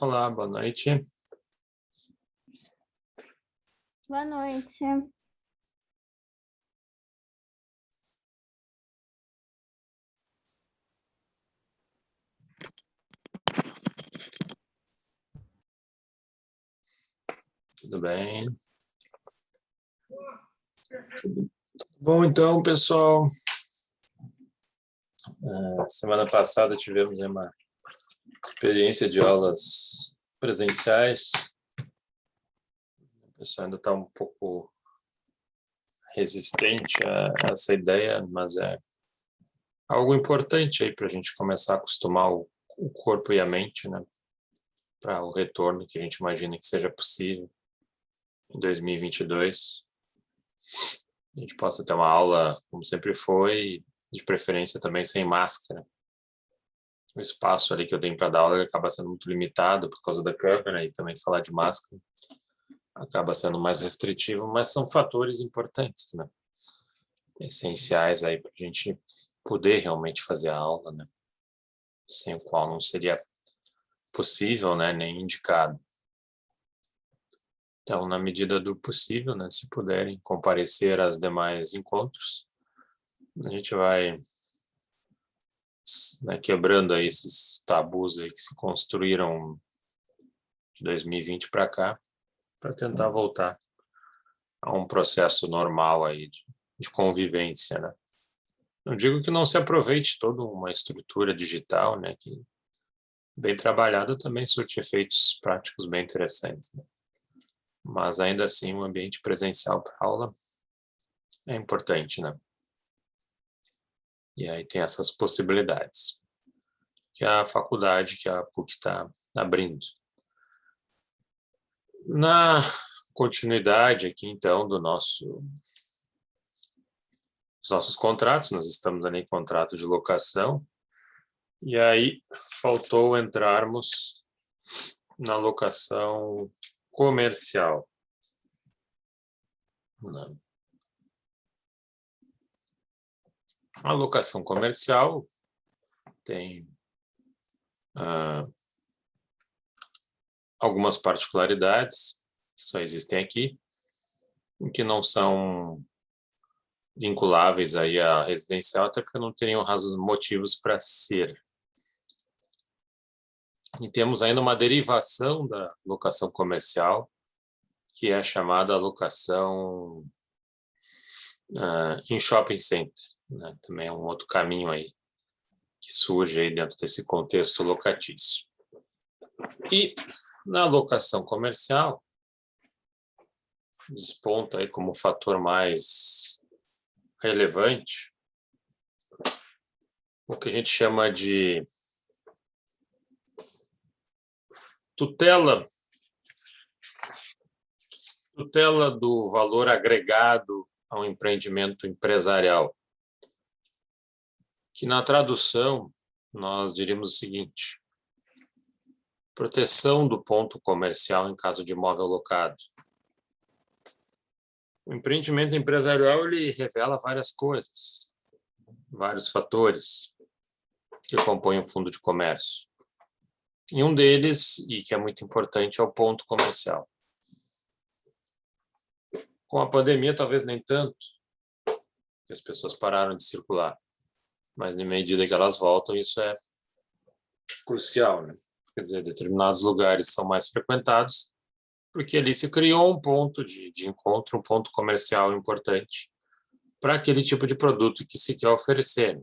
Olá, boa noite. Boa noite. Tudo bem? Bom, então, pessoal, semana passada tivemos uma experiência de aulas presenciais. O pessoal ainda está um pouco resistente a essa ideia, mas é algo importante aí para a gente começar a acostumar o corpo e a mente, né, para o retorno que a gente imagina que seja possível em 2022. A gente possa ter uma aula, como sempre foi, de preferência também sem máscara. O espaço ali que eu tenho para dar aula acaba sendo muito limitado por causa da câmera e também falar de máscara acaba sendo mais restritivo, mas são fatores importantes, né? Essenciais aí para a gente poder realmente fazer a aula, né? Sem o qual não seria possível, né? Nem indicado. Então, na medida do possível, né? Se puderem comparecer aos demais encontros, a gente vai, né, quebrando aí esses tabus aí que se construíram de 2020 para cá, para tentar voltar a um processo normal aí de convivência, né? Não digo que não se aproveite toda uma estrutura digital, né, que bem trabalhada também surte efeitos práticos bem interessantes, né? Mas ainda assim o ambiente presencial para aula é importante, né? E aí tem essas possibilidades que a faculdade, que a PUC está abrindo. Na continuidade aqui, então, dos nossos contratos, nós estamos ali em contrato de locação, e aí faltou entrarmos na locação comercial. A locação comercial tem algumas particularidades que só existem aqui, e que não são vinculáveis aí à residencial, até porque não teriam motivos para ser. E temos ainda uma derivação da locação comercial, que é a chamada locação em shopping center, né? Também é um outro caminho aí que surge aí dentro desse contexto locatício. E na locação comercial, desponta aí como fator mais relevante o que a gente chama de tutela do valor agregado ao empreendimento empresarial, que na tradução nós diríamos o seguinte: proteção do ponto comercial em caso de imóvel locado. O empreendimento empresarial ele revela várias coisas, vários fatores que compõem o fundo de comércio. E um deles, e que é muito importante, é o ponto comercial. Com a pandemia, talvez nem tanto, porque as pessoas pararam de circular. Mas, na medida que elas voltam, isso é crucial, né? Quer dizer, determinados lugares são mais frequentados, porque ali se criou um ponto de encontro, um ponto comercial importante para aquele tipo de produto que se quer oferecer.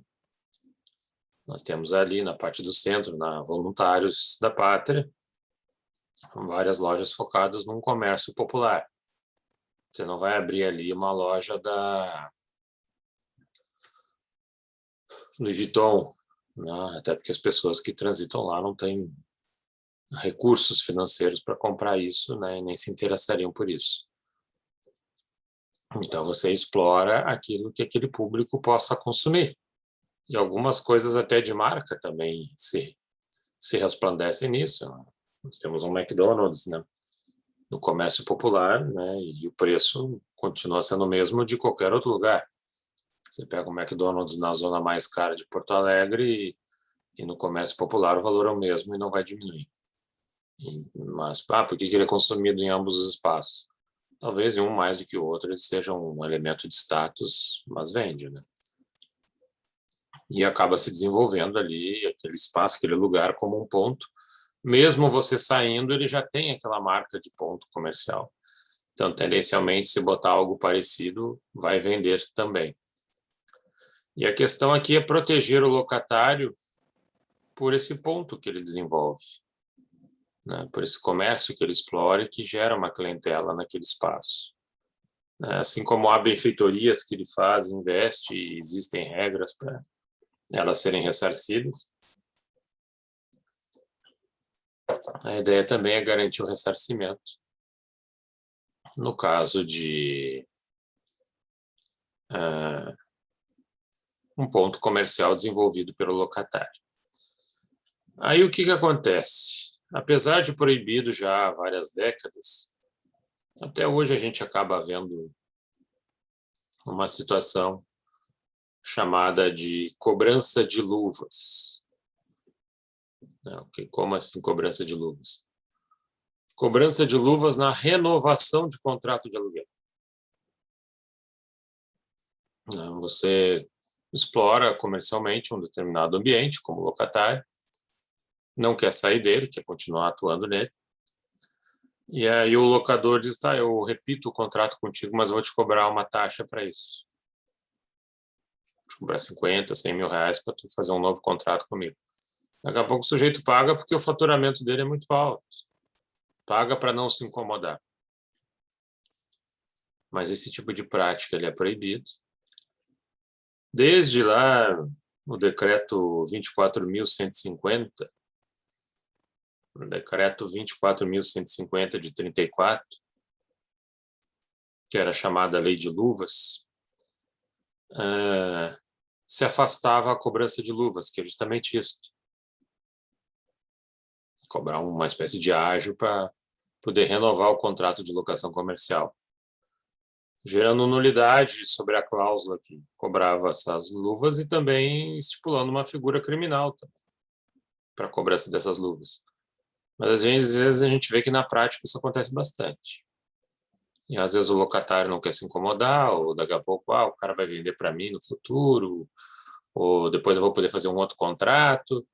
Nós temos ali na parte do centro, na Voluntários da Pátria, várias lojas focadas num comércio popular. Você não vai abrir ali uma loja da Louis Vuitton, né? Até porque as pessoas que transitam lá não têm recursos financeiros para comprar isso, né? E nem se interessariam por isso. Então você explora aquilo que aquele público possa consumir. E algumas coisas até de marca também se resplandecem nisso. Nós temos um McDonald's, né, no comércio popular, né, e o preço continua sendo o mesmo de qualquer outro lugar. Você pega um McDonald's na zona mais cara de Porto Alegre e no comércio popular o valor é o mesmo e não vai diminuir. Mas por que ele é consumido em ambos os espaços? Talvez em um mais do que o outro ele seja um elemento de status, mas vende, né? E acaba se desenvolvendo ali aquele espaço, aquele lugar como um ponto. Mesmo você saindo, ele já tem aquela marca de ponto comercial. Então, tendencialmente, se botar algo parecido, vai vender também. E a questão aqui é proteger o locatário por esse ponto que ele desenvolve, né? Por esse comércio que ele explora e que gera uma clientela naquele espaço. Assim como há benfeitorias que ele faz, investe, e existem regras para elas serem ressarcidas. A ideia também é garantir o ressarcimento. No caso de um ponto comercial desenvolvido pelo locatário. Aí o que acontece? Apesar de proibido já há várias décadas, até hoje a gente acaba vendo uma situação chamada de cobrança de luvas. Como assim cobrança de luvas? Cobrança de luvas na renovação de contrato de aluguel. Você explora comercialmente um determinado ambiente como locatário, não quer sair dele, quer continuar atuando nele, e aí o locador diz, tá, eu repito o contrato contigo, mas vou te cobrar uma taxa para isso. Vou te cobrar 50, 100 mil reais para tu fazer um novo contrato comigo. Daqui a pouco o sujeito paga porque o faturamento dele é muito alto. Paga para não se incomodar. Mas esse tipo de prática ele é proibido. Desde lá, o decreto 24.150, o decreto 24.150 de 34, que era chamada Lei de Luvas, se afastava a cobrança de luvas, que é justamente isso. Cobrar uma espécie de ágio para poder renovar o contrato de locação comercial, gerando nulidade sobre a cláusula que cobrava essas luvas e também estipulando uma figura criminal para a cobrança dessas luvas. Mas às vezes a gente vê que na prática isso acontece bastante. E às vezes o locatário não quer se incomodar, ou daqui a pouco o cara vai vender para mim no futuro, ou depois eu vou poder fazer um outro contrato,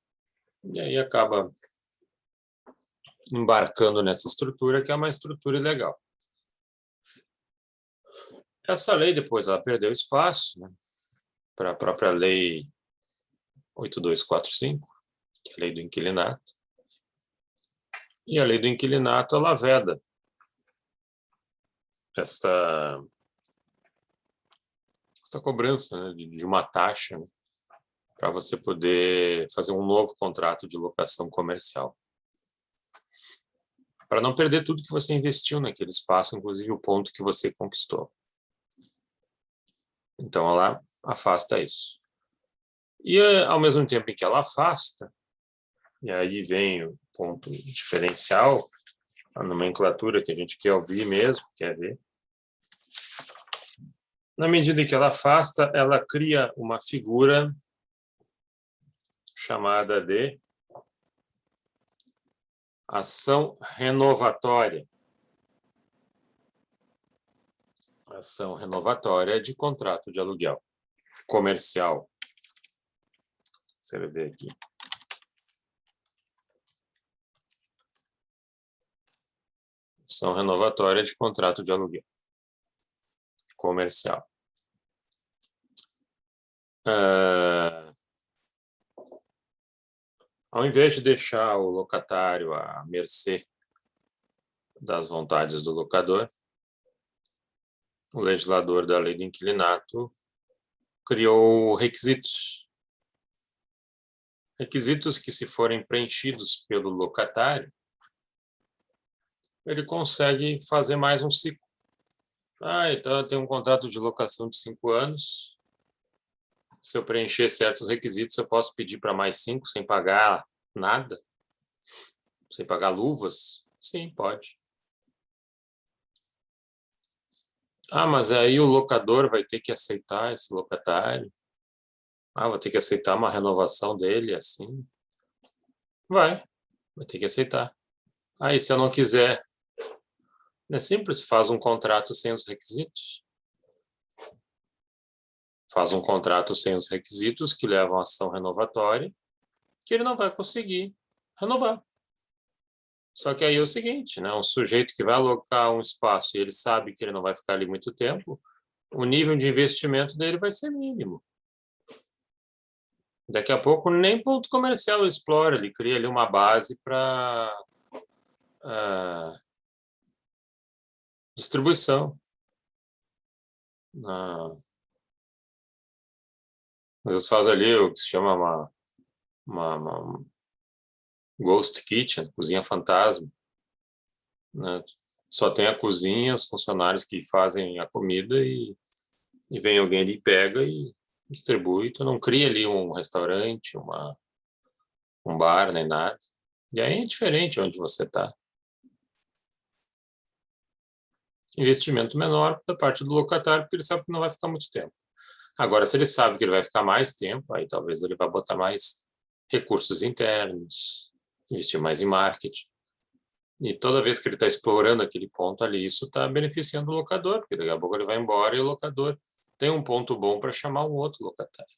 e aí acaba embarcando nessa estrutura, que é uma estrutura ilegal. Essa lei depois ela perdeu espaço, né, para a própria lei 8245, que é a lei do inquilinato. E a lei do inquilinato ela veda esta cobrança, né, de uma taxa, né, para você poder fazer um novo contrato de locação comercial. Para não perder tudo que você investiu naquele espaço, inclusive o ponto que você conquistou. Então, ela afasta isso. E, ao mesmo tempo em que ela afasta, e aí vem o ponto diferencial, a nomenclatura que a gente quer ouvir mesmo, quer ver. Na medida em que ela afasta, ela cria uma figura chamada de ação renovatória. Ação renovatória de contrato de aluguel comercial. Você vai ver aqui. Ação renovatória de contrato de aluguel comercial. Ao invés de deixar o locatário à mercê das vontades do locador, o legislador da lei do inquilinato criou requisitos. Requisitos que, se forem preenchidos pelo locatário, ele consegue fazer mais um ciclo. Então eu tenho um contrato de locação de 5 anos. Se eu preencher certos requisitos, eu posso pedir para mais 5 sem pagar nada? Sem pagar luvas? Sim, pode. Mas aí o locador vai ter que aceitar esse locatário? Vou ter que aceitar uma renovação dele assim? Vai ter que aceitar. Aí, se eu não quiser, é simples, faz um contrato sem os requisitos. Faz um contrato sem os requisitos que levam a ação renovatória, que ele não vai conseguir renovar. Só que aí é o seguinte, né? Um sujeito que vai alocar um espaço e ele sabe que ele não vai ficar ali muito tempo, o nível de investimento dele vai ser mínimo. Daqui a pouco nem ponto comercial ele explora, ele cria ali uma base para distribuição. Às vezes faz ali o que se chama uma ghost kitchen, cozinha fantasma, né? Só tem a cozinha, os funcionários que fazem a comida e vem alguém ali e pega e distribui. Tu não cria ali um restaurante, um bar, nem nada. E aí é diferente onde você está. Investimento menor da parte do locatário, porque ele sabe que não vai ficar muito tempo. Agora, se ele sabe que ele vai ficar mais tempo, aí talvez ele vá botar mais recursos internos, investir mais em marketing. E toda vez que ele está explorando aquele ponto ali, isso está beneficiando o locador, porque daqui a pouco ele vai embora e o locador tem um ponto bom para chamar um outro locatário.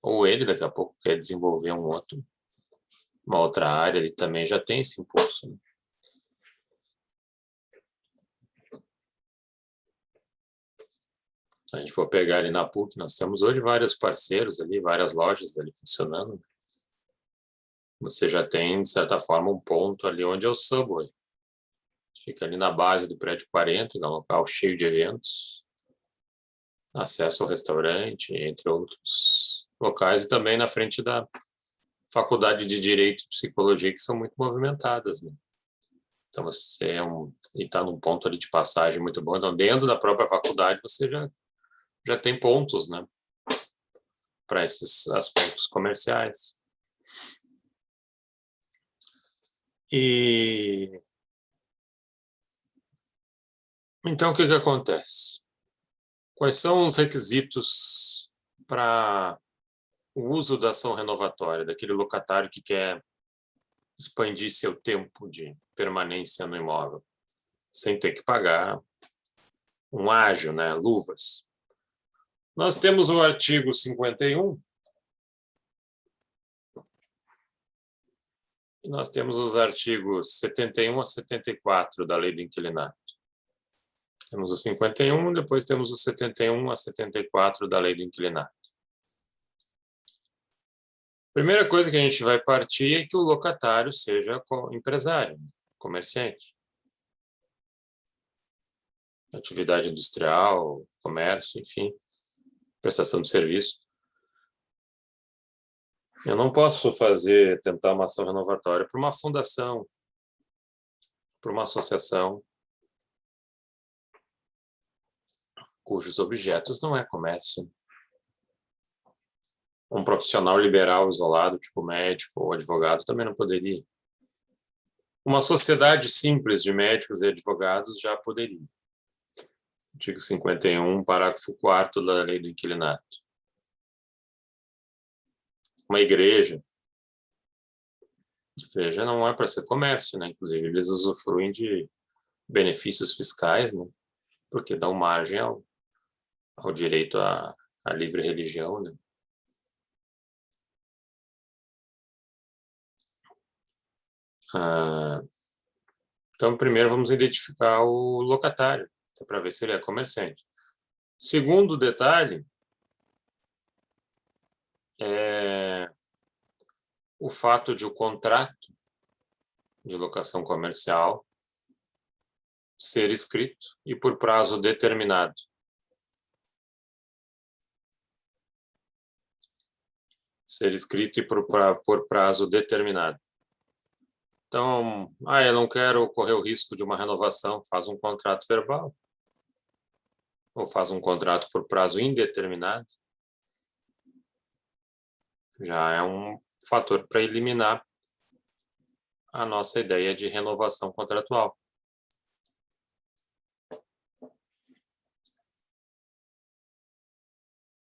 Ou ele, daqui a pouco, quer desenvolver uma outra área, ele também já tem esse impulso, né? A gente for pegar ali na PUC, nós temos hoje vários parceiros ali, várias lojas ali funcionando. Você já tem, de certa forma, um ponto ali onde é o Subway. Fica ali na base do prédio 40, é um local cheio de eventos, acesso ao restaurante, entre outros locais, e também na frente da Faculdade de Direito e Psicologia, que são muito movimentadas, né? Então, você está num ponto ali de passagem muito bom. Então, dentro da própria faculdade, você já tem pontos, né, para esses aspectos comerciais. E então, o que acontece? Quais são os requisitos para o uso da ação renovatória, daquele locatário que quer expandir seu tempo de permanência no imóvel, sem ter que pagar um ágio, né, luvas? Nós temos o artigo 51, e nós temos os artigos 71 a 74 da Lei do Inquilinato. Temos o 51, depois temos o 71 a 74 da Lei do Inquilinato. Primeira coisa que a gente vai partir é que o locatário seja empresário, comerciante. Atividade industrial, comércio, enfim, prestação de serviço. Eu não posso tentar uma ação renovatória para uma fundação, para uma associação, cujos objetos não é comércio. Um profissional liberal isolado, tipo médico ou advogado, também não poderia. Uma sociedade simples de médicos e advogados já poderia. Artigo 51, parágrafo 4º da Lei do Inquilinato. Uma igreja. A igreja não é para ser comércio, né? Inclusive, eles usufruem de benefícios fiscais, né? Porque dão margem ao direito à livre religião, né? Então, primeiro vamos identificar o locatário, para ver se ele é comerciante. Segundo detalhe é o fato de o contrato de locação comercial ser escrito e por prazo determinado. Ser escrito e por prazo determinado. Então, eu não quero correr o risco de uma renovação, faz um contrato verbal. Ou faz um contrato por prazo indeterminado. Já é um fator para eliminar a nossa ideia de renovação contratual.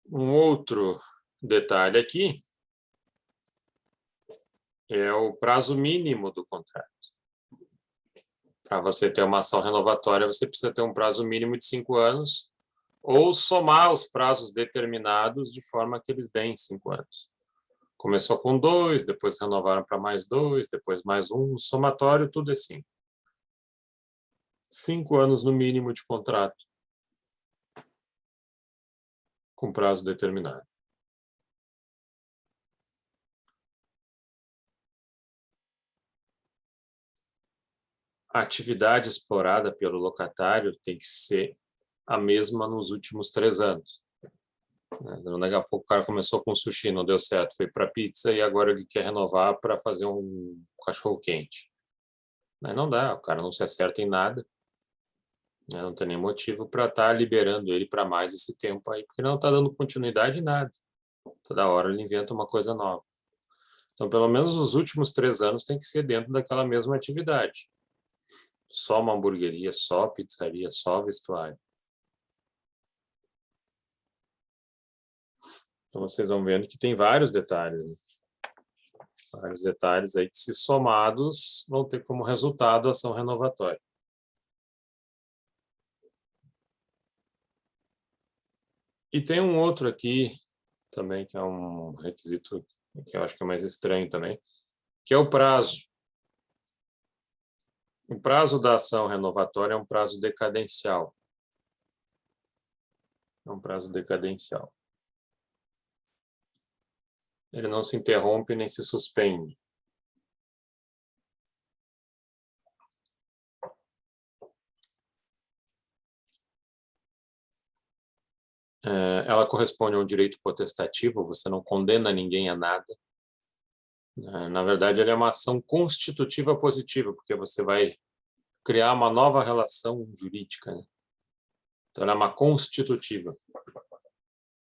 Um outro detalhe aqui é o prazo mínimo do contrato. Para você ter uma ação renovatória, você precisa ter um prazo mínimo de 5 anos ou somar os prazos determinados de forma que eles deem 5 anos. Começou com 2, depois renovaram para mais 2, depois mais 1. Somatório, tudo é 5. 5 anos no mínimo de contrato com prazo determinado. A atividade explorada pelo locatário tem que ser a mesma nos últimos 3 anos. Daqui a pouco o cara começou com sushi, não deu certo, foi para pizza e agora ele quer renovar para fazer um cachorro-quente. Não dá, o cara não se acerta em nada. Não tem nem motivo para estar liberando ele para mais esse tempo aí, porque não está dando continuidade em nada. Toda hora ele inventa uma coisa nova. Então, pelo menos os últimos 3 anos tem que ser dentro daquela mesma atividade. Só uma hamburgueria, só pizzaria, só vestuário. Então, vocês vão vendo que tem vários detalhes. Né? Vários detalhes aí que, se somados, vão ter como resultado a ação renovatória. E tem um outro aqui também, que é um requisito que eu acho que é mais estranho também, que é o prazo. O prazo da ação renovatória é um prazo decadencial. É um prazo decadencial. Ele não se interrompe nem se suspende. Ela corresponde a um direito potestativo, você não condena ninguém a nada. Na verdade, ela é uma ação constitutiva positiva, porque você vai criar uma nova relação jurídica. Né? Então, ela é uma constitutiva.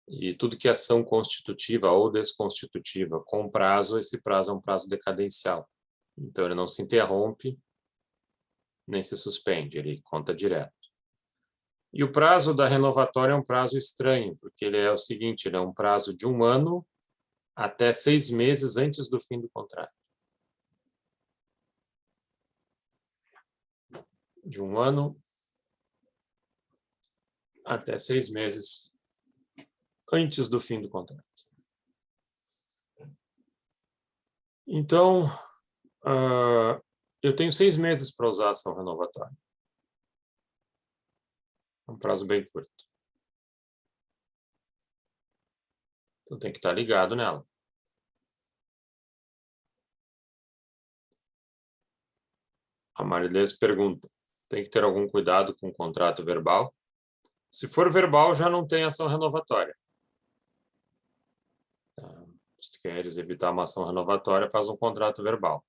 E tudo que é ação constitutiva ou desconstitutiva com prazo, esse prazo é um prazo decadencial. Então, ele não se interrompe nem se suspende, ele conta direto. E o prazo da renovatória é um prazo estranho, porque ele é o seguinte, ele é um prazo de 1 ano até 6 meses antes do fim do contrato. De 1 ano até 6 meses antes do fim do contrato. Então, eu tenho 6 meses para usar a ação renovatória. É um prazo bem curto. Então, tem que estar ligado nela. A Marilês pergunta, tem que ter algum cuidado com o contrato verbal? Se for verbal, já não tem ação renovatória. Se tu queres evitar uma ação renovatória, faz um contrato verbal.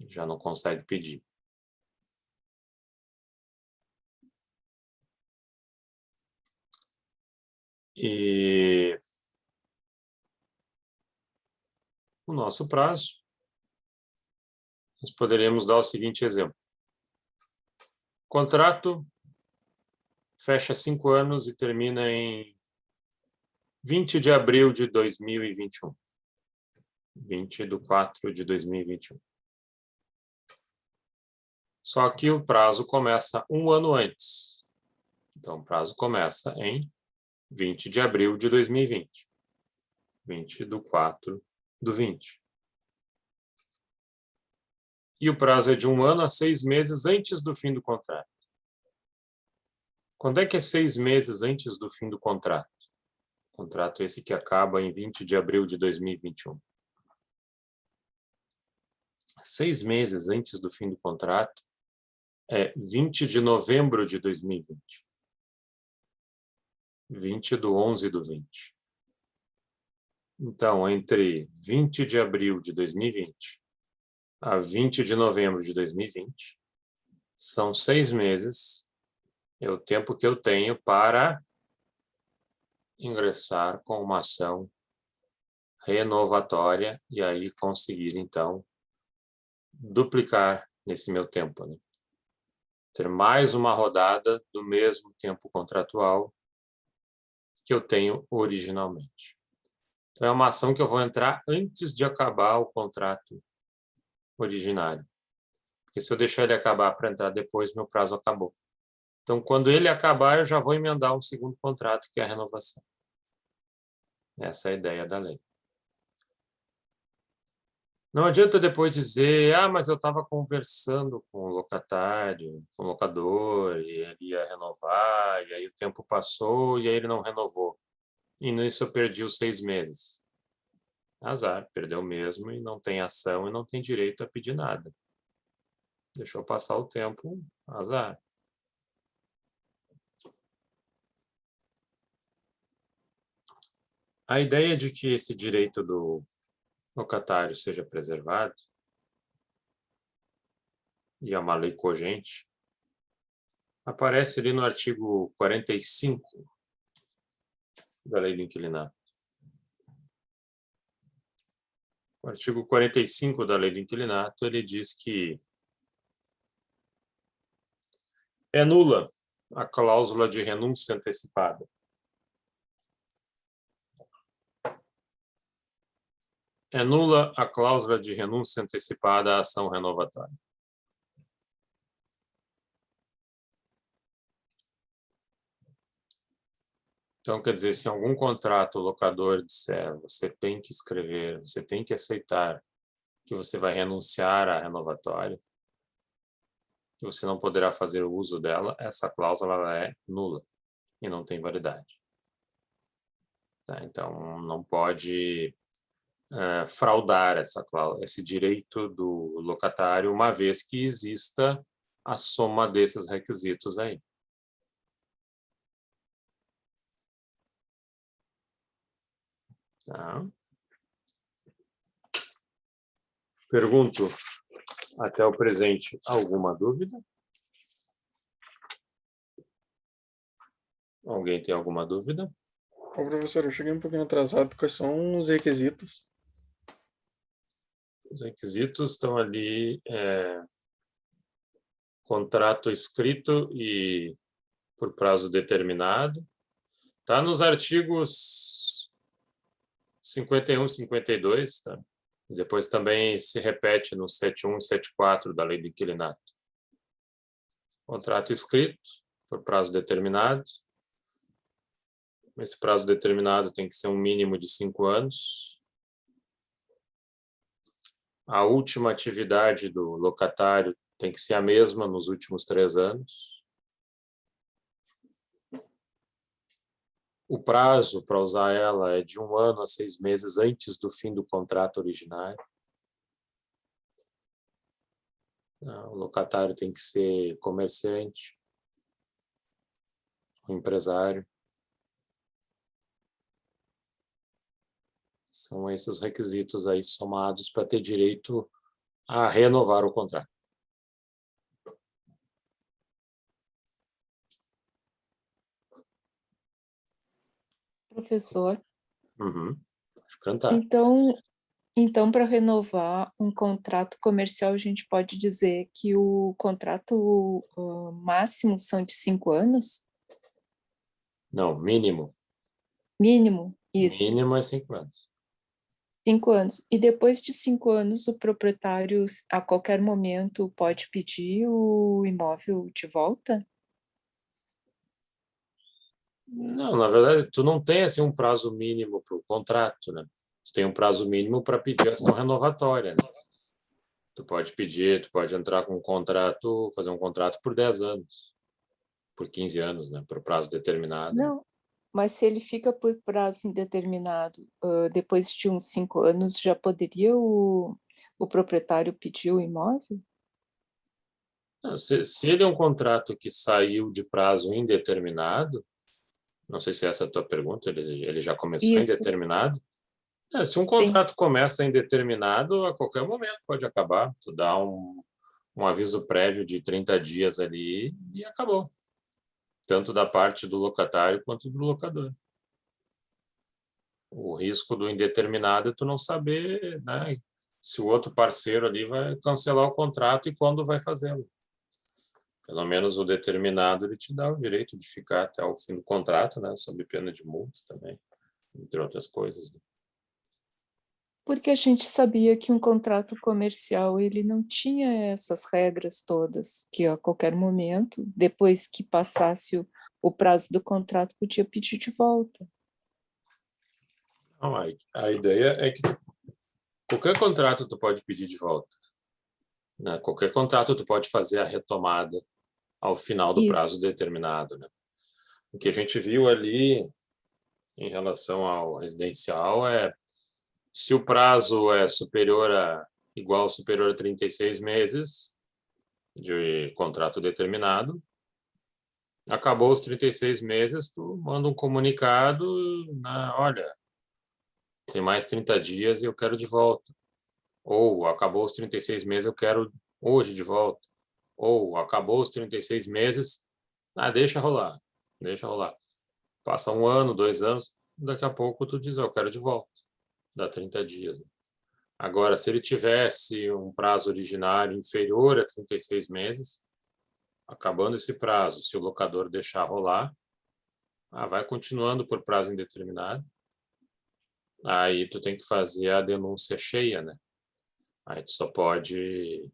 Já não consegue pedir. E o nosso prazo, nós poderíamos dar o seguinte exemplo. Contrato fecha 5 anos e termina em 20 de abril de 2021. 20/4/2021. Só que o prazo começa 1 ano antes. Então, o prazo começa em 20 de abril de 2020. 20/4/20. E o prazo é de 1 ano a 6 meses antes do fim do contrato. Quando é que é 6 meses antes do fim do contrato? Contrato esse que acaba em 20 de abril de 2021. 6 meses antes do fim do contrato é 20 de novembro de 2020. 20/11/20. Então, entre 20 de abril de 2020 a 20 de novembro de 2020, são 6 meses, é o tempo que eu tenho para ingressar com uma ação renovatória e aí conseguir, então, duplicar nesse meu tempo. Né? Ter mais uma rodada do mesmo tempo contratual que eu tenho originalmente. Então, é uma ação que eu vou entrar antes de acabar o contrato originário. Porque se eu deixar ele acabar para entrar depois, meu prazo acabou. Então, quando ele acabar, eu já vou emendar um segundo contrato, que é a renovação. Essa é a ideia da lei. Não adianta depois dizer, mas eu estava conversando com o locatário, com o locador, e ele ia renovar, e aí o tempo passou, e aí ele não renovou. E nisso eu perdi os 6 meses. Azar, perdeu mesmo, e não tem ação, e não tem direito a pedir nada. Deixou passar o tempo, azar. A ideia de que esse direito do locatário seja preservado, e é uma lei cogente, aparece ali no artigo 45 da Lei do Inquilinato. O artigo 45 da Lei do Inquilinato, ele diz que é nula a cláusula de renúncia antecipada. É nula a cláusula de renúncia antecipada à ação renovatória. Então, quer dizer, se em algum contrato o locador disser, você tem que escrever, você tem que aceitar que você vai renunciar à renovatória, que você não poderá fazer uso dela, essa cláusula ela é nula e não tem validade. Tá? Então, não pode fraudar esse direito do locatário, uma vez que exista a soma desses requisitos aí. Tá? Pergunto, até o presente, alguma dúvida? Alguém tem alguma dúvida? Ô, professor, eu cheguei um pouquinho atrasado. Quais são os requisitos? Os requisitos estão ali, contrato escrito e por prazo determinado. Está nos artigos 51 e 52, tá? Depois também se repete no 71 e 74 da Lei do Inquilinato. Contrato escrito por prazo determinado. Esse prazo determinado tem que ser um mínimo de 5 anos. A última atividade do locatário tem que ser a mesma nos últimos 3 anos. O prazo para usar ela é de 1 ano a 6 meses antes do fim do contrato originário. O locatário tem que ser comerciante, um empresário. São esses requisitos aí somados para ter direito a renovar o contrato. Professor, Uhum. Pode perguntar. então para renovar um contrato comercial, a gente pode dizer que o contrato máximo são de 5 anos? Não, mínimo. Mínimo, isso. Mínimo é 5 anos. 5 anos. E depois de 5 anos, o proprietário, a qualquer momento, pode pedir o imóvel de volta? Não, na verdade, tu não tem assim um prazo mínimo para o contrato, né? Tu tem um prazo mínimo para pedir ação renovatória, né? Tu pode pedir, tu pode entrar com um contrato, fazer um contrato por 10 anos, por 15 anos, né? Por prazo determinado. Não, mas se ele fica por prazo indeterminado, depois de uns 5 anos, já poderia o proprietário pedir o imóvel? Não, se ele é um contrato que saiu de prazo indeterminado, não sei se essa é a tua pergunta, ele já começou Isso, indeterminado. Se um sim. contrato começa indeterminado, a qualquer momento pode acabar. Tu dá um aviso prévio de 30 dias ali e acabou. Tanto da parte do locatário quanto do locador. O risco do indeterminado é tu não saber, né, se o outro parceiro ali vai cancelar o contrato e quando vai fazê-lo. Pelo menos o determinado ele te dá o direito de ficar até o fim do contrato, né, sob pena de multa também, entre outras coisas. Porque a gente sabia que um contrato comercial ele não tinha essas regras todas, que a qualquer momento, depois que passasse o prazo do contrato, podia pedir de volta. Não, a ideia é que qualquer contrato tu pode pedir de volta, né? Qualquer contrato tu pode fazer a retomada ao final do prazo Isso. determinado, né? O que a gente viu ali em relação ao residencial é se o prazo é igual ou superior a 36 meses de contrato determinado, acabou os 36 meses, tu manda um comunicado, olha, tem mais 30 dias e eu quero de volta. Ou acabou os 36 meses, eu quero hoje de volta. Ou acabou os 36 meses, deixa rolar, deixa rolar. Passa 1 ano, 2 anos, daqui a pouco tu diz, eu quero de volta. Dá 30 dias. Né? Agora, se ele tivesse um prazo originário inferior a 36 meses, acabando esse prazo, se o locador deixar rolar, vai continuando por prazo indeterminado. Aí tu tem que fazer a denúncia cheia, né? Aí tu só pode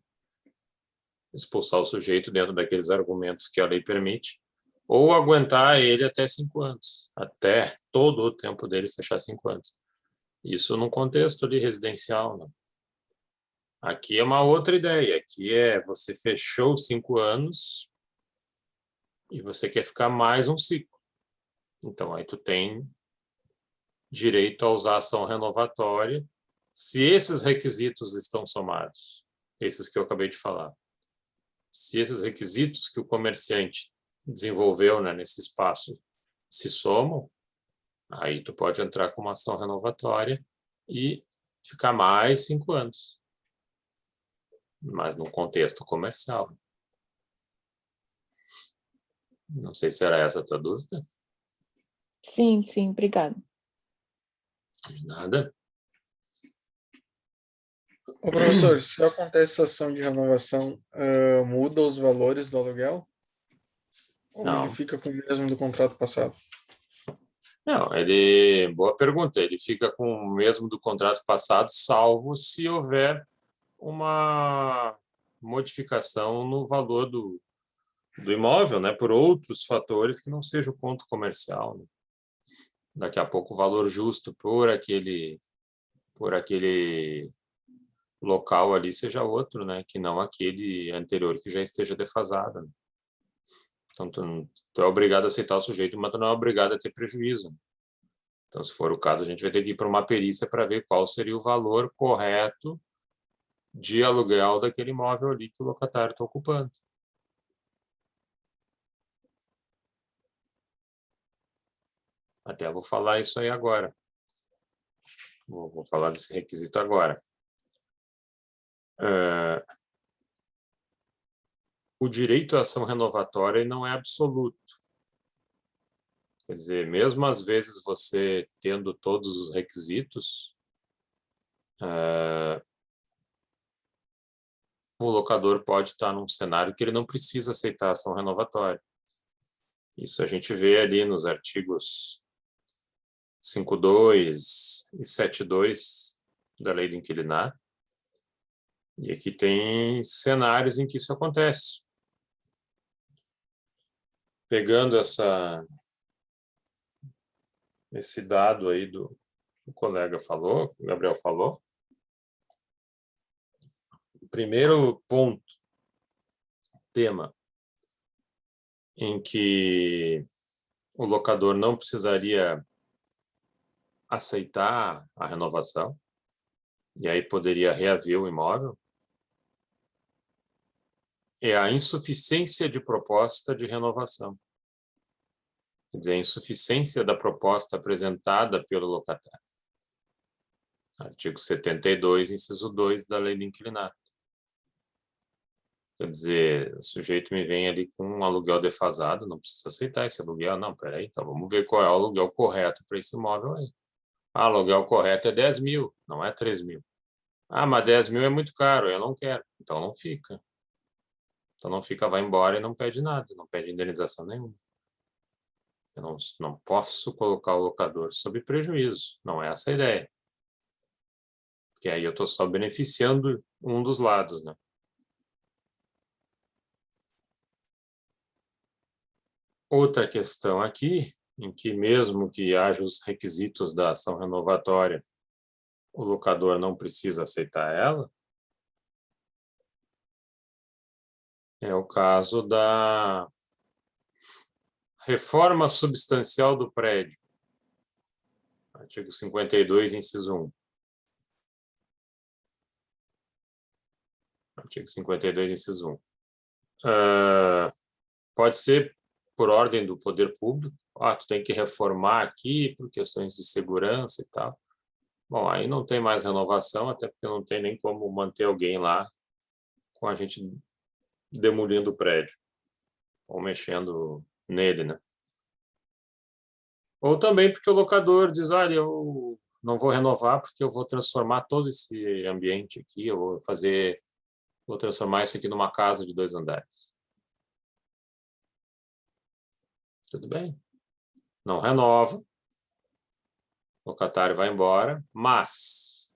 expulsar o sujeito dentro daqueles argumentos que a lei permite, ou aguentar ele até 5 anos, até todo o tempo dele fechar 5 anos. Isso num contexto ali residencial, né? Aqui é uma outra ideia, aqui você fechou 5 anos e você quer ficar mais um ciclo. Então, aí tu tem direito a usar ação renovatória se esses requisitos estão somados, esses que eu acabei de falar. Se esses requisitos que o comerciante desenvolveu, né, nesse espaço se somam, aí tu pode entrar com uma ação renovatória e ficar mais 5 anos. Mas num contexto comercial. Não sei se era essa a tua dúvida. Sim, sim, obrigada. De nada. Ô, professor, se acontece essa ação de renovação, muda os valores do aluguel? Ou ele Não, fica com o mesmo do contrato passado? não, boa pergunta, ele fica com o mesmo do contrato passado, salvo se houver uma modificação no valor do imóvel, né, por outros fatores que não seja o ponto comercial, né? Daqui a pouco o valor justo por aquele local ali seja outro, né, que não aquele anterior que já esteja defasado. Né? Então, tu é obrigado a aceitar o sujeito, mas tu não é obrigado a ter prejuízo. Então, se for o caso, a gente vai ter que ir para uma perícia para ver qual seria o valor correto de aluguel daquele imóvel ali que o locatário está ocupando. Até vou falar isso aí agora. Vou falar desse requisito agora. O direito à ação renovatória não é absoluto. Quer dizer, mesmo às vezes você tendo todos os requisitos, o locador pode estar num cenário que ele não precisa aceitar a ação renovatória. Isso a gente vê ali nos artigos 5.2 e 7.2 da Lei do Inquilinato. E aqui tem cenários em que isso acontece. Pegando esse dado aí do colega falou, o Gabriel falou, o primeiro ponto, tema, em que o locador não precisaria aceitar a renovação, e aí poderia reaver o imóvel, é a insuficiência de proposta de renovação. Quer dizer, a insuficiência da proposta apresentada pelo locatário. Artigo 72, inciso 2 da Lei do Inquilinato. Quer dizer, o sujeito me vem ali com um aluguel defasado, não precisa aceitar esse aluguel. Não, peraí, então vamos ver qual é o aluguel correto para esse imóvel aí. O aluguel correto é 10 mil, não é 3 mil. Mas 10 mil é muito caro, eu não quero. Então não fica. Então não fica, vai embora e não pede nada, não pede indenização nenhuma. Eu não posso colocar o locador sob prejuízo, não é essa a ideia. porque aí eu estou só beneficiando um dos lados, né? Outra questão aqui, em que mesmo que haja os requisitos da ação renovatória, o locador não precisa aceitar ela, é o caso da reforma substancial do prédio, artigo 52, inciso 1. Artigo 52, inciso 1. Pode ser por ordem do poder público. Tu tem que reformar aqui por questões de segurança e tal. Bom, aí não tem mais renovação, até porque não tem nem como manter alguém lá com a gente demolindo o prédio ou mexendo nele, né? Ou também porque o locador diz, olha, eu não vou renovar porque eu vou transformar todo esse ambiente aqui, eu vou transformar isso aqui numa casa de 2 andares. Tudo bem. Não renova, o locatário vai embora, mas,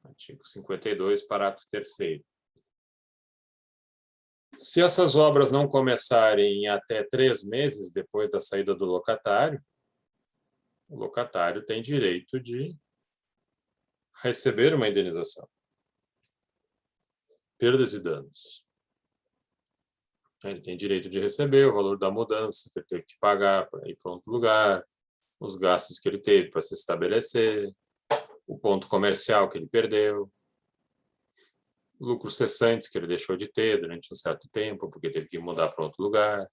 artigo 52, parágrafo 3º, se essas obras não começarem em até 3 meses depois da saída do locatário, o locatário tem direito de receber uma indenização. Perdas e danos. Ele tem direito de receber o valor da mudança que ele teve que pagar para ir para outro lugar, os gastos que ele teve para se estabelecer, o ponto comercial que ele perdeu, lucros cessantes que ele deixou de ter durante um certo tempo, porque teve que mudar para outro lugar.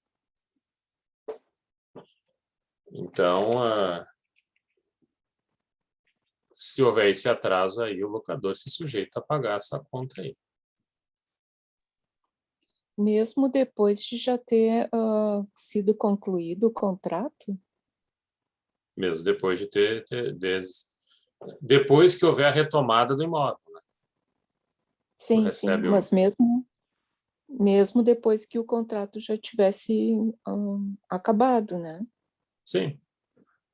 Então, se houver esse atraso, aí o locador se sujeita a pagar essa conta aí. Mesmo depois de já ter sido concluído o contrato? Mesmo depois de depois que houver a retomada do imóvel, né? Sim, sim, mas mesmo depois que o contrato já tivesse acabado, né? Sim.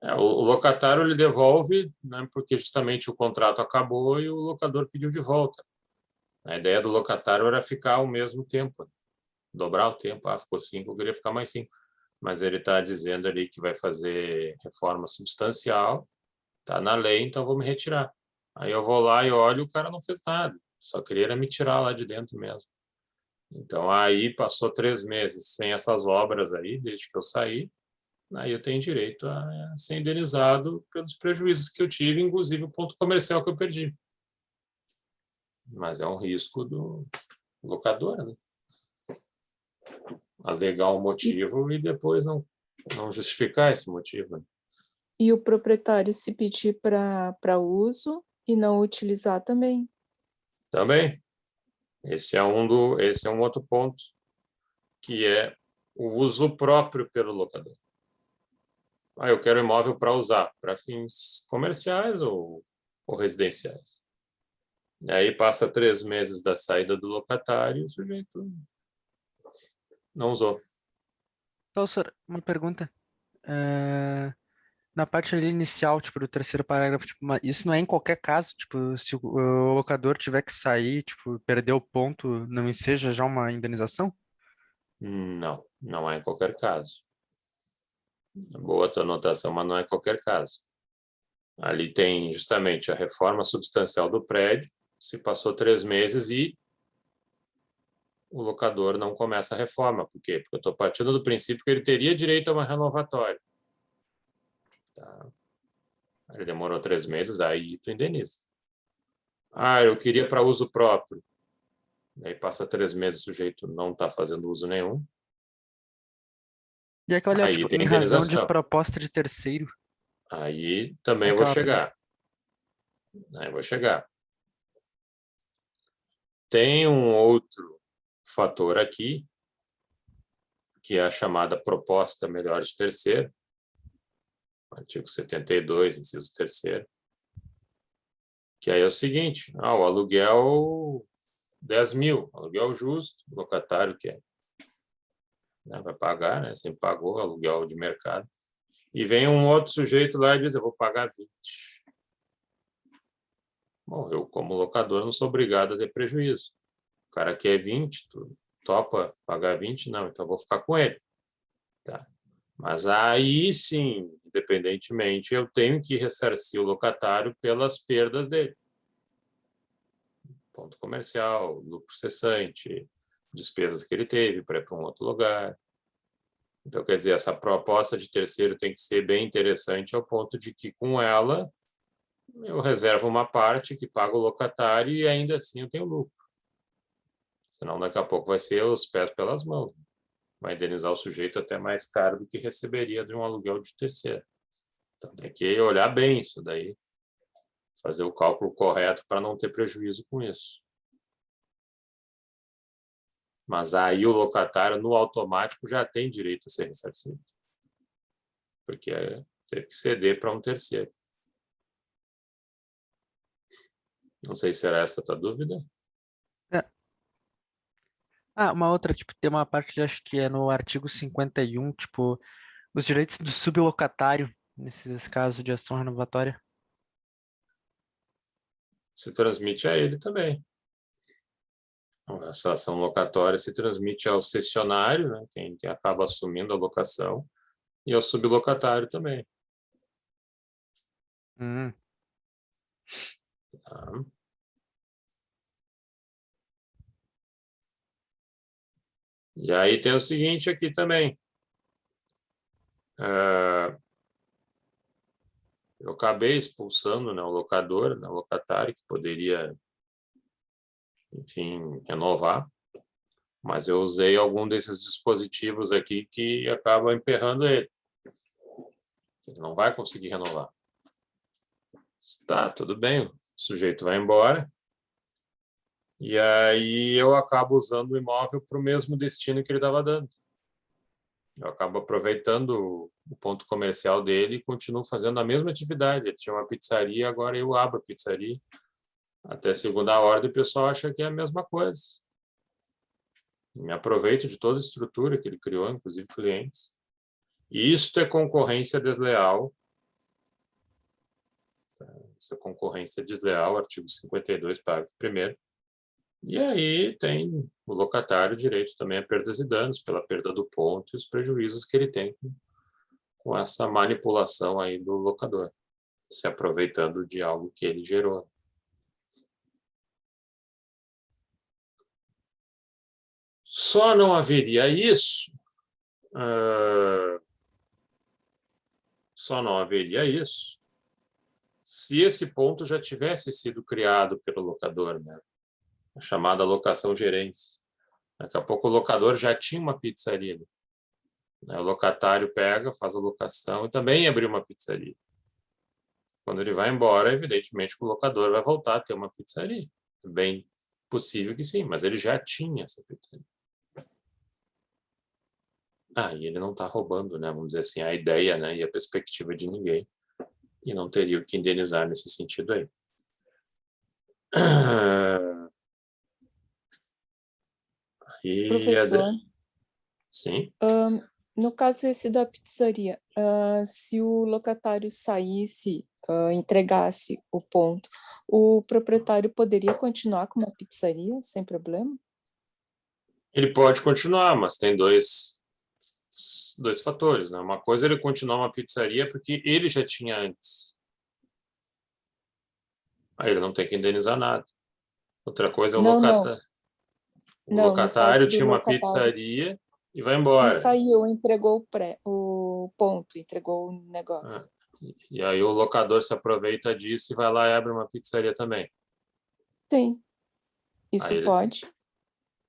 O locatário ele devolve, né, porque justamente o contrato acabou e o locador pediu de volta. A ideia do locatário era ficar ao mesmo tempo, dobrar o tempo. Ficou 5, eu queria ficar mais 5. Mas ele está dizendo ali que vai fazer reforma substancial, está na lei, então eu vou me retirar. Aí eu vou lá e olho, o cara não fez nada, só queria me tirar lá de dentro mesmo. Então aí passou 3 meses sem essas obras aí, desde que eu saí, aí eu tenho direito a ser indenizado pelos prejuízos que eu tive, inclusive o ponto comercial que eu perdi. Mas é um risco do locador, né? Alegar um motivo e depois não justificar esse motivo, né? E o proprietário se pedir para uso e não utilizar também? Também. Esse é um outro ponto, que é o uso próprio pelo locador. Eu quero imóvel para usar, para fins comerciais ou residenciais. E aí passa 3 meses da saída do locatário e o sujeito não usou. Então, senhor, uma pergunta. Na parte ali inicial, tipo, do terceiro parágrafo, tipo, isso não é em qualquer caso, tipo, se o locador tiver que sair, tipo, perder o ponto, não enseja já uma indenização? Não, não é em qualquer caso. Boa a tua anotação, mas não é em qualquer caso. Ali tem justamente a reforma substancial do prédio, se passou 3 meses e o locador não começa a reforma. Por quê? Porque eu estou partindo do princípio que ele teria direito a uma renovatória. Tá? Ele demorou 3 meses, aí tu indeniza. Eu queria para uso próprio. Aí passa 3 meses, o sujeito não está fazendo uso nenhum. E aquela, Aí tipo, tem em razão de indenização. proposta de terceiro. Aí também vou Aquela... chegar. Tem um outro fator aqui, que é a chamada proposta melhor de terceiro, artigo 72, inciso 3º, que aí é o seguinte, o aluguel 10 mil, aluguel justo, o locatário quer, né, vai pagar, né, sempre pagou aluguel de mercado, e vem um outro sujeito lá e diz, eu vou pagar 20. Bom, eu como locador não sou obrigado a ter prejuízo. O cara quer 20, tu topa pagar 20? Não, então eu vou ficar com ele. Tá. Mas aí sim, independentemente, eu tenho que ressarcir o locatário pelas perdas dele. Ponto comercial, lucro cessante, despesas que ele teve para ir para um outro lugar. Então, quer dizer, essa proposta de terceiro tem que ser bem interessante ao ponto de que, com ela, eu reservo uma parte que paga o locatário e ainda assim eu tenho lucro. Senão, daqui a pouco vai ser os pés pelas mãos. Vai indenizar o sujeito até mais caro do que receberia de um aluguel de terceiro. Então, tem que olhar bem isso daí, fazer o cálculo correto para não ter prejuízo com isso. Mas aí o locatário, no automático, já tem direito a ser ressarcido. Porque teve que ceder para um terceiro. Não sei se era essa a tua dúvida. Uma outra, tipo, tem uma parte, acho que é no artigo 51, tipo, os direitos do sublocatário, nesses casos de ação renovatória. Se transmite a ele também. Essa ação locatória se transmite ao cessionário, né, quem acaba assumindo a locação, e ao sublocatário também. Tá? E aí tem o seguinte aqui também. Eu acabei expulsando, né, o locador, né, o locatário, que poderia, enfim, renovar, mas eu usei algum desses dispositivos aqui que acaba emperrando ele. Ele não vai conseguir renovar. Tá, tudo bem, o sujeito vai embora, e aí eu acabo usando o imóvel para o mesmo destino que ele estava dando. Eu acabo aproveitando o ponto comercial dele e continuo fazendo a mesma atividade. Ele tinha uma pizzaria, agora eu abro a pizzaria. Até segunda ordem, o pessoal acha que é a mesma coisa. Me aproveito de toda a estrutura que ele criou, inclusive clientes. E isto é concorrência desleal. Isso é concorrência desleal, artigo 52, parágrafo 1º. E aí tem o locatário direito também a perdas e danos pela perda do ponto e os prejuízos que ele tem com essa manipulação aí do locador, se aproveitando de algo que ele gerou. Só não haveria isso, se esse ponto já tivesse sido criado pelo locador, né? A chamada locação gerência. Daqui a pouco o locador já tinha uma pizzaria ali. O locatário pega, faz a locação e também abriu uma pizzaria. Quando ele vai embora, evidentemente que o locador vai voltar a ter uma pizzaria. É bem possível que sim, mas ele já tinha essa pizzaria. E ele não está roubando, né? Vamos dizer assim, a ideia, né, e a perspectiva de ninguém. E não teria o que indenizar nesse sentido aí. Professor, sim? no caso esse da pizzaria, se o locatário saísse, entregasse o ponto, o proprietário poderia continuar com uma pizzaria sem problema? Ele pode continuar, mas tem dois fatores, né? Uma coisa é ele continuar uma pizzaria porque ele já tinha antes. Aí ele não tem que indenizar nada. Outra coisa é o locatário. O locatário tinha uma pizzaria e vai embora. E saiu, entregou o ponto, entregou o negócio. E aí o locador se aproveita disso e vai lá e abre uma pizzaria também. Sim, isso pode.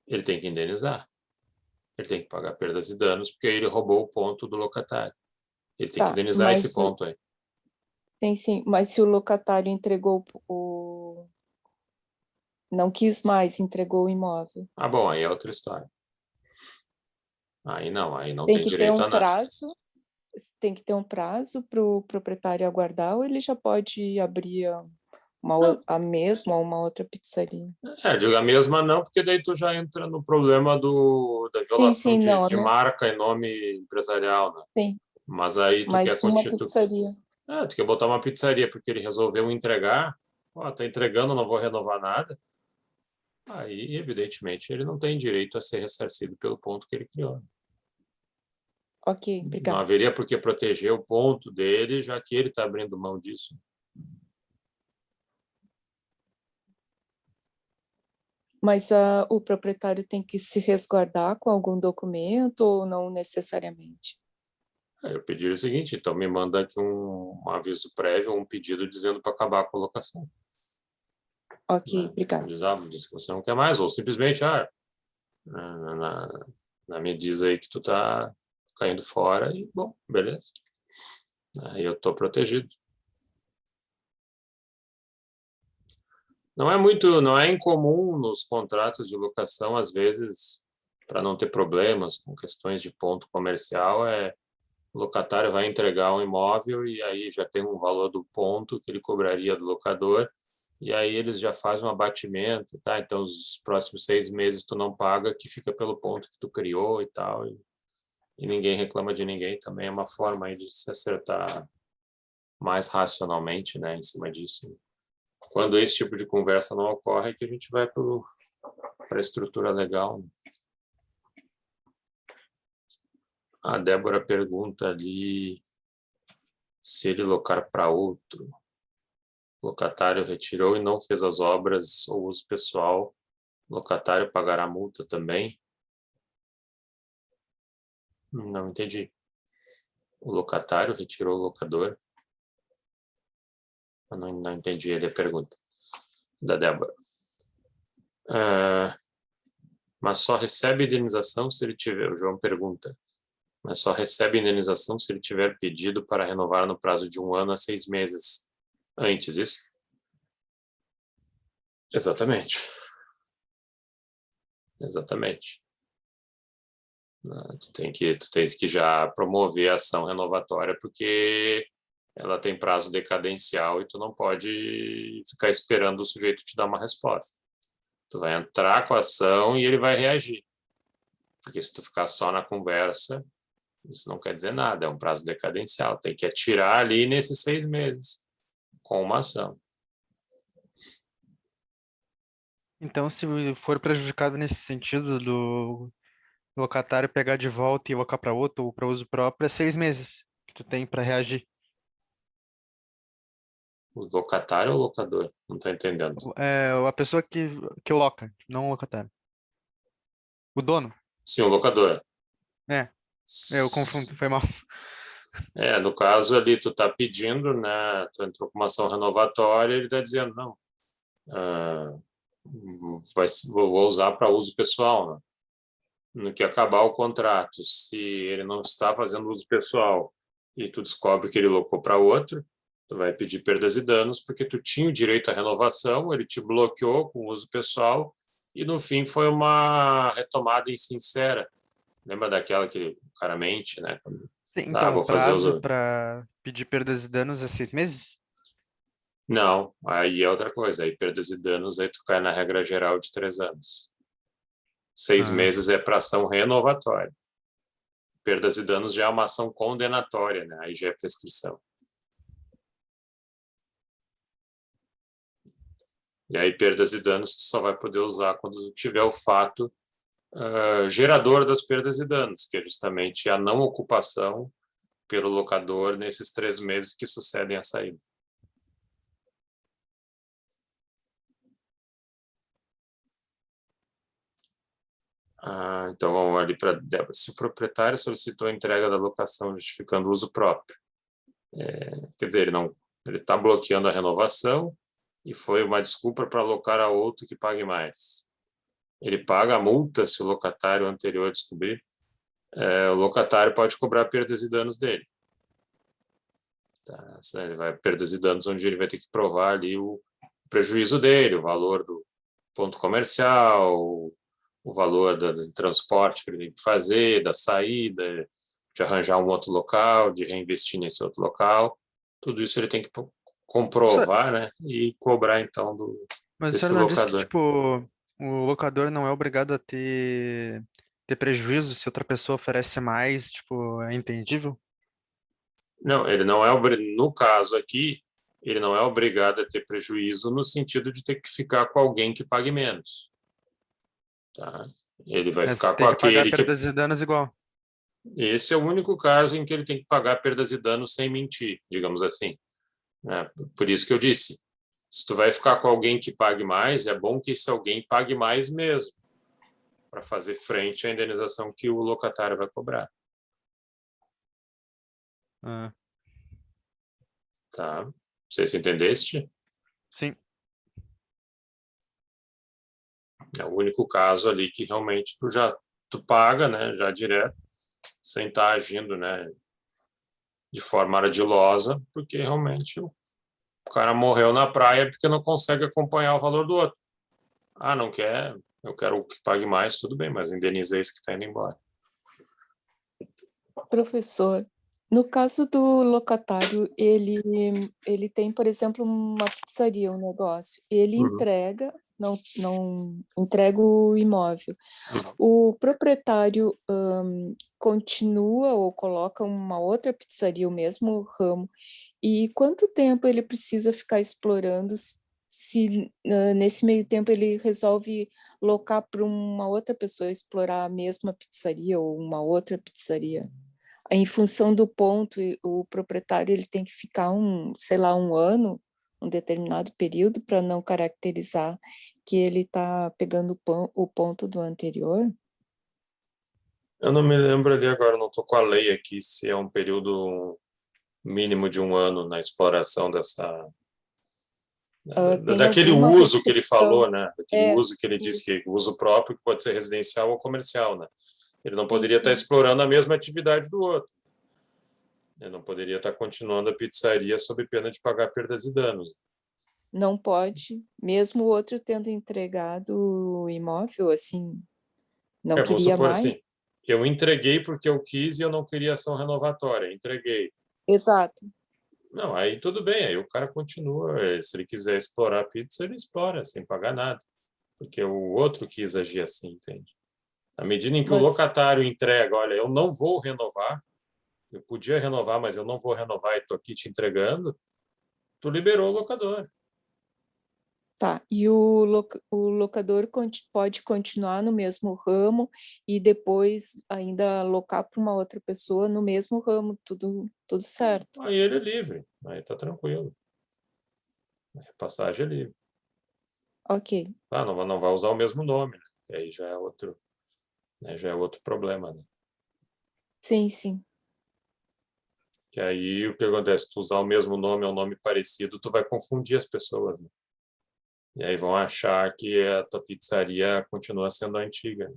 Ele tem que indenizar. Ele tem que pagar perdas e danos porque ele roubou o ponto do locatário. Ele tem que indenizar esse ponto aí. Sim, mas se o locatário entregou não quis mais, entregou o imóvel. Bom, aí é outra história. Aí não tem direito a nada. Tem que ter um prazo para o proprietário aguardar ou ele já pode abrir a mesma ou uma outra pizzaria? Digo a mesma não, porque daí tu já entra no problema da violação de marca e nome empresarial, né? Sim. Mas aí tu quer uma pizzaria. Tu quer botar uma pizzaria porque ele resolveu entregar, ó, tá entregando, não vou renovar nada, aí, evidentemente, ele não tem direito a ser ressarcido pelo ponto que ele criou. Ok, Não obrigada. haveria por que proteger o ponto dele, já que ele está abrindo mão disso. Mas o proprietário tem que se resguardar com algum documento ou não necessariamente? Aí eu pedi o seguinte, então me manda aqui um aviso prévio, um pedido dizendo para acabar com a locação. Ok, Né? obrigada. Diz que você não quer mais, ou simplesmente, me diz aí que tu tá caindo fora e, bom, beleza. Aí eu tô protegido. Não é incomum nos contratos de locação, às vezes, para não ter problemas com questões de ponto comercial, o locatário vai entregar um imóvel e aí já tem um valor do ponto que ele cobraria do locador, e aí eles já fazem um abatimento, tá? Então, os próximos 6 meses tu não paga, que fica pelo ponto que tu criou e tal, e ninguém reclama de ninguém. Também é uma forma aí de se acertar mais racionalmente, né, em cima disso. Quando esse tipo de conversa não ocorre, é que a gente vai para a estrutura legal. A Débora pergunta ali se ele locar para outro. O locatário retirou e não fez as obras ou uso pessoal. O locatário pagará multa também? Não entendi. O locatário retirou o locador? Eu não entendi a pergunta da Débora. Mas só recebe indenização se ele tiver... O João pergunta. Mas só recebe indenização se ele tiver pedido para renovar no prazo de 1 ano a 6 meses antes, isso? Exatamente. Exatamente. Tu tens que já promover a ação renovatória porque ela tem prazo decadencial e tu não pode ficar esperando o sujeito te dar uma resposta. Tu vai entrar com a ação e ele vai reagir. Porque se tu ficar só na conversa, isso não quer dizer nada, é um prazo decadencial. Tem que atirar ali nesses 6 meses com uma ação. Então, se for prejudicado nesse sentido do locatário pegar de volta e locar para outro ou para uso próprio, é 6 meses que tu tem para reagir. O locatário ou o locador? Não estou entendendo. É a pessoa que loca, não o locatário. O dono. Sim, o locador. Eu confundo, foi mal. No caso ali, tu está pedindo, né? Tu entrou com uma ação renovatória, ele está dizendo, não, vou usar para uso pessoal, né? No que acabar o contrato, se ele não está fazendo uso pessoal e tu descobre que ele locou para outro, tu vai pedir perdas e danos, porque tu tinha o direito à renovação, ele te bloqueou com uso pessoal, e no fim foi uma retomada insincera. Lembra daquela que o cara mente, né? Sim, então, o Vou fazer prazo uso... para pedir perdas e danos é 6 meses? Não, aí é outra coisa. Aí perdas e danos, aí tu cai na regra geral de 3 anos. 6 Ah, meses é para ação renovatória. Perdas e danos já é uma ação condenatória, né? Aí já é prescrição. E aí perdas e danos tu só vai poder usar quando tiver o fato gerador das perdas e danos, que é justamente a não ocupação pelo locador nesses 3 meses que sucedem a saída. Então vamos ali para Débora. Se o proprietário solicitou a entrega da locação justificando o uso próprio, quer dizer, ele está bloqueando a renovação e foi uma desculpa para alocar a outro que pague mais. Ele paga a multa se o locatário anterior descobrir. O locatário pode cobrar perdas e danos dele. Tá? Ele vai perdas e danos onde ele vai ter que provar ali o prejuízo dele, o valor do ponto comercial, o valor do transporte que ele tem que fazer, da saída, de arranjar um outro local, de reinvestir nesse outro local. Tudo isso ele tem que comprovar, né? E cobrar, então, mas o desse senhor não disse que, locador. tipo, o locador não é obrigado a ter prejuízo se outra pessoa oferece mais, tipo, é entendível? Não, ele não é no caso aqui, ele não é obrigado a ter prejuízo no sentido de ter que ficar com alguém que pague menos. Tá? Ele vai Mas ficar com tem que pagar aquele que... perdas e danos igual. Esse é o único caso em que ele tem que pagar perdas e danos sem mentir, digamos assim. Por isso que eu disse, se tu vai ficar com alguém que pague mais, é bom que esse alguém pague mais mesmo, para fazer frente à indenização que o locatário vai cobrar. Ah, Tá? Não sei se entendeste. sim. É o único caso ali que realmente tu paga, né, já direto, sem estar agindo, né, de forma ardilosa, porque realmente o cara morreu na praia porque não consegue acompanhar o valor do outro. Ah, não quer? Eu quero que pague mais, tudo bem, mas indeniza esse que está indo embora. Professor, no caso do locatário, ele tem, por exemplo, uma pizzaria, um negócio, ele entrega, não entrega o imóvel. O proprietário continua ou coloca uma outra pizzaria, o mesmo ramo, e quanto tempo ele precisa ficar explorando se nesse meio tempo ele resolve locar para uma outra pessoa explorar a mesma pizzaria ou uma outra pizzaria? Em função do ponto, o proprietário ele tem que ficar sei lá, um ano, um determinado período, para não caracterizar que ele está pegando o ponto do anterior? Eu não me lembro ali agora, não estou com a lei aqui, se é um período mínimo de um ano na exploração Tem daquele alguma uso que ele restrição? falou, né? Daquele uso que ele isso. disse que uso próprio, que pode ser residencial ou comercial, né? Ele não Sim, poderia estar sim. explorando a mesma atividade do outro. Ele não poderia estar continuando a pizzaria sob pena de pagar perdas e danos. Não pode, mesmo o outro tendo entregado o imóvel, assim, não Vamos queria supor mais? assim, eu entreguei porque eu quis e eu não queria ação renovatória, entreguei. Exato. Não, aí tudo bem, aí o cara continua, se ele quiser explorar a pizza, ele explora, sem pagar nada, porque o outro quis agir assim, entende? Na medida em que o Mas, locatário entrega, olha, eu não vou renovar, eu podia renovar, mas eu não vou renovar e estou aqui te entregando, tu liberou o locador. tá, e o locador pode continuar no mesmo ramo e depois ainda alocar para uma outra pessoa no mesmo ramo, tudo certo. Aí ele é livre, aí está tranquilo. A passagem é livre. Ok, Ah, não vai usar o mesmo nome, né? E aí já é outro problema, né? sim. Que aí o que acontece? Tu usar o mesmo nome ou um nome parecido, tu vai confundir as pessoas, né? E aí vão achar que a tua pizzaria continua sendo a antiga. Né?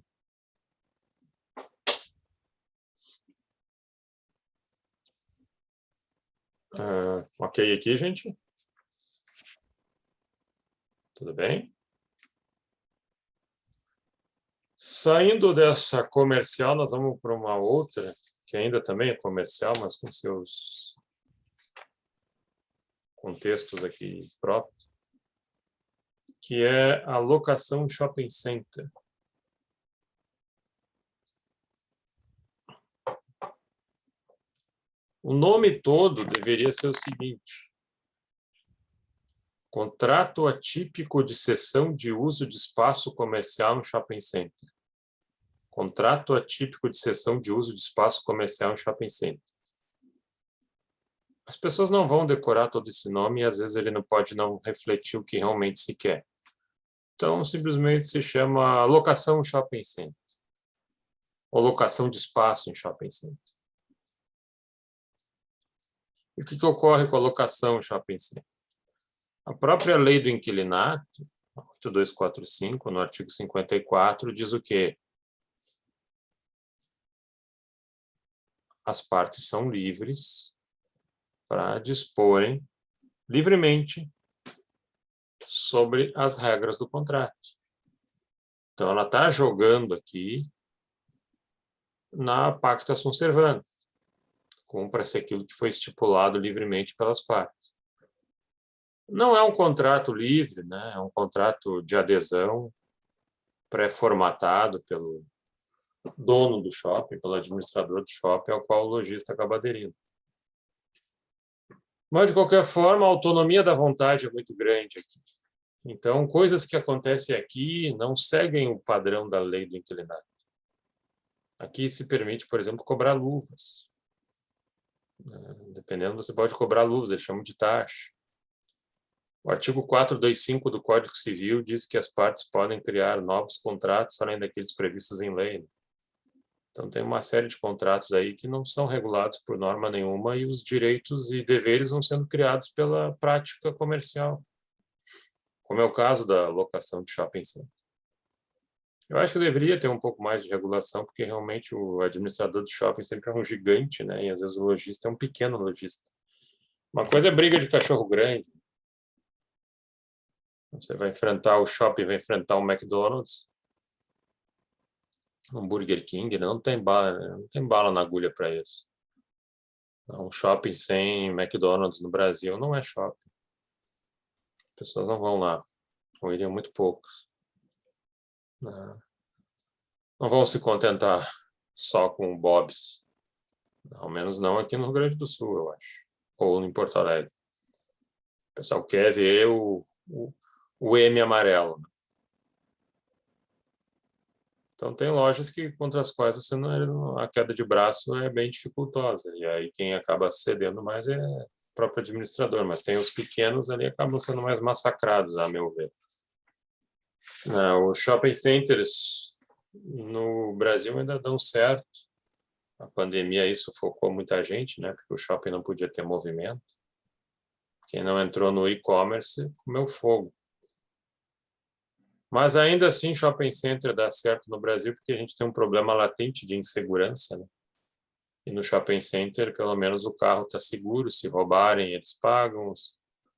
Ok aqui, gente? Tudo bem? Saindo dessa comercial, nós vamos para uma outra, que ainda também é comercial, mas com seus contextos aqui próprios, que é a locação shopping center. O nome todo deveria ser o seguinte: contrato atípico de cessão de uso de espaço comercial no shopping center. Contrato atípico de cessão de uso de espaço comercial no shopping center. As pessoas não vão decorar todo esse nome e às vezes ele não pode não refletir o que realmente se quer. Então, simplesmente se chama locação shopping center. Ou locação de espaço em shopping center. E o que ocorre com a locação em shopping center? A própria lei do inquilinato, 8245, no artigo 54, diz o quê? As partes são livres para disporem livremente sobre as regras do contrato. Então, ela está jogando aqui na pacta sunt servanda. Cumpra-se aquilo que foi estipulado livremente pelas partes. Não é um contrato livre, né? É um contrato de adesão pré-formatado pelo dono do shopping, pelo administrador do shopping, ao qual o lojista acaba aderindo. Mas, de qualquer forma, a autonomia da vontade é muito grande aqui. Então, coisas que acontecem aqui não seguem o padrão da lei do inquilinato. Aqui se permite, por exemplo, cobrar luvas. Dependendo, você pode cobrar luvas, eles chamam de taxa. O artigo 425 do Código Civil diz que as partes podem criar novos contratos além daqueles previstos em lei. Então, tem uma série de contratos aí que não são regulados por norma nenhuma e os direitos e deveres vão sendo criados pela prática comercial, como é o caso da locação de shopping center. Eu acho que deveria ter um pouco mais de regulação, porque realmente o administrador do shopping sempre é um gigante, né? E às vezes o lojista é um pequeno lojista. Uma coisa é briga de cachorro grande. Você vai enfrentar o shopping, vai enfrentar o McDonald's, um Burger King, não tem bala na agulha para isso. Um shopping sem McDonald's no Brasil não é shopping. As pessoas não vão lá, ou iriam muito poucos. Não vão se contentar só com Bob's. Ao menos não aqui no Rio Grande do Sul, eu acho. Ou em Porto Alegre. O pessoal quer ver o M amarelo. Então, tem lojas contra as quais a queda de braço é bem dificultosa. E aí quem acaba cedendo mais é o próprio administrador. Mas tem os pequenos ali que acabam sendo mais massacrados, a meu ver. Os shopping centers no Brasil ainda dão certo. A pandemia aí sufocou muita gente, né? Porque o shopping não podia ter movimento. Quem não entrou no e-commerce comeu fogo. Mas ainda assim, shopping center dá certo no Brasil porque a gente tem um problema latente de insegurança, né? E no shopping center, pelo menos o carro está seguro. Se roubarem, eles pagam.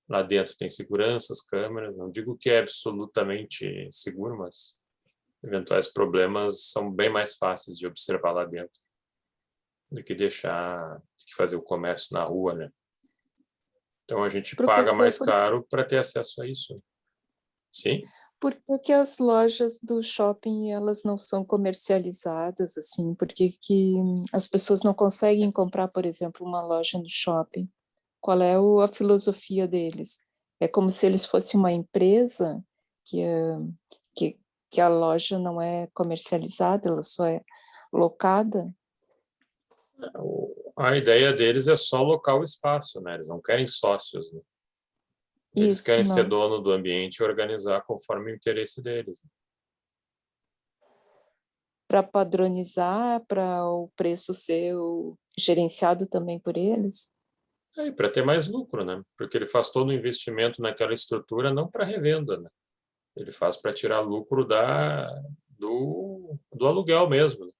Lá dentro tem segurança, as câmeras. Não digo que é absolutamente seguro, mas eventuais problemas são bem mais fáceis de observar lá dentro do que fazer o comércio na rua, né? Então a gente paga Professor, mais caro para ter acesso a isso. Sim? por que que as lojas do shopping elas não são comercializadas assim? Por que que as pessoas não conseguem comprar, por exemplo, uma loja no shopping? Qual é a filosofia deles? É como se eles fossem uma empresa que, que, que a loja não é comercializada, ela só é locada? A ideia deles é só locar o espaço, né? Eles não querem sócios, né? Eles Isso, querem ser não. dono do ambiente e organizar conforme o interesse deles. Para padronizar, para o preço ser gerenciado também por eles? E para ter mais lucro, né? Porque ele faz todo o investimento naquela estrutura não para revenda, né? Ele faz para tirar lucro do aluguel mesmo, né?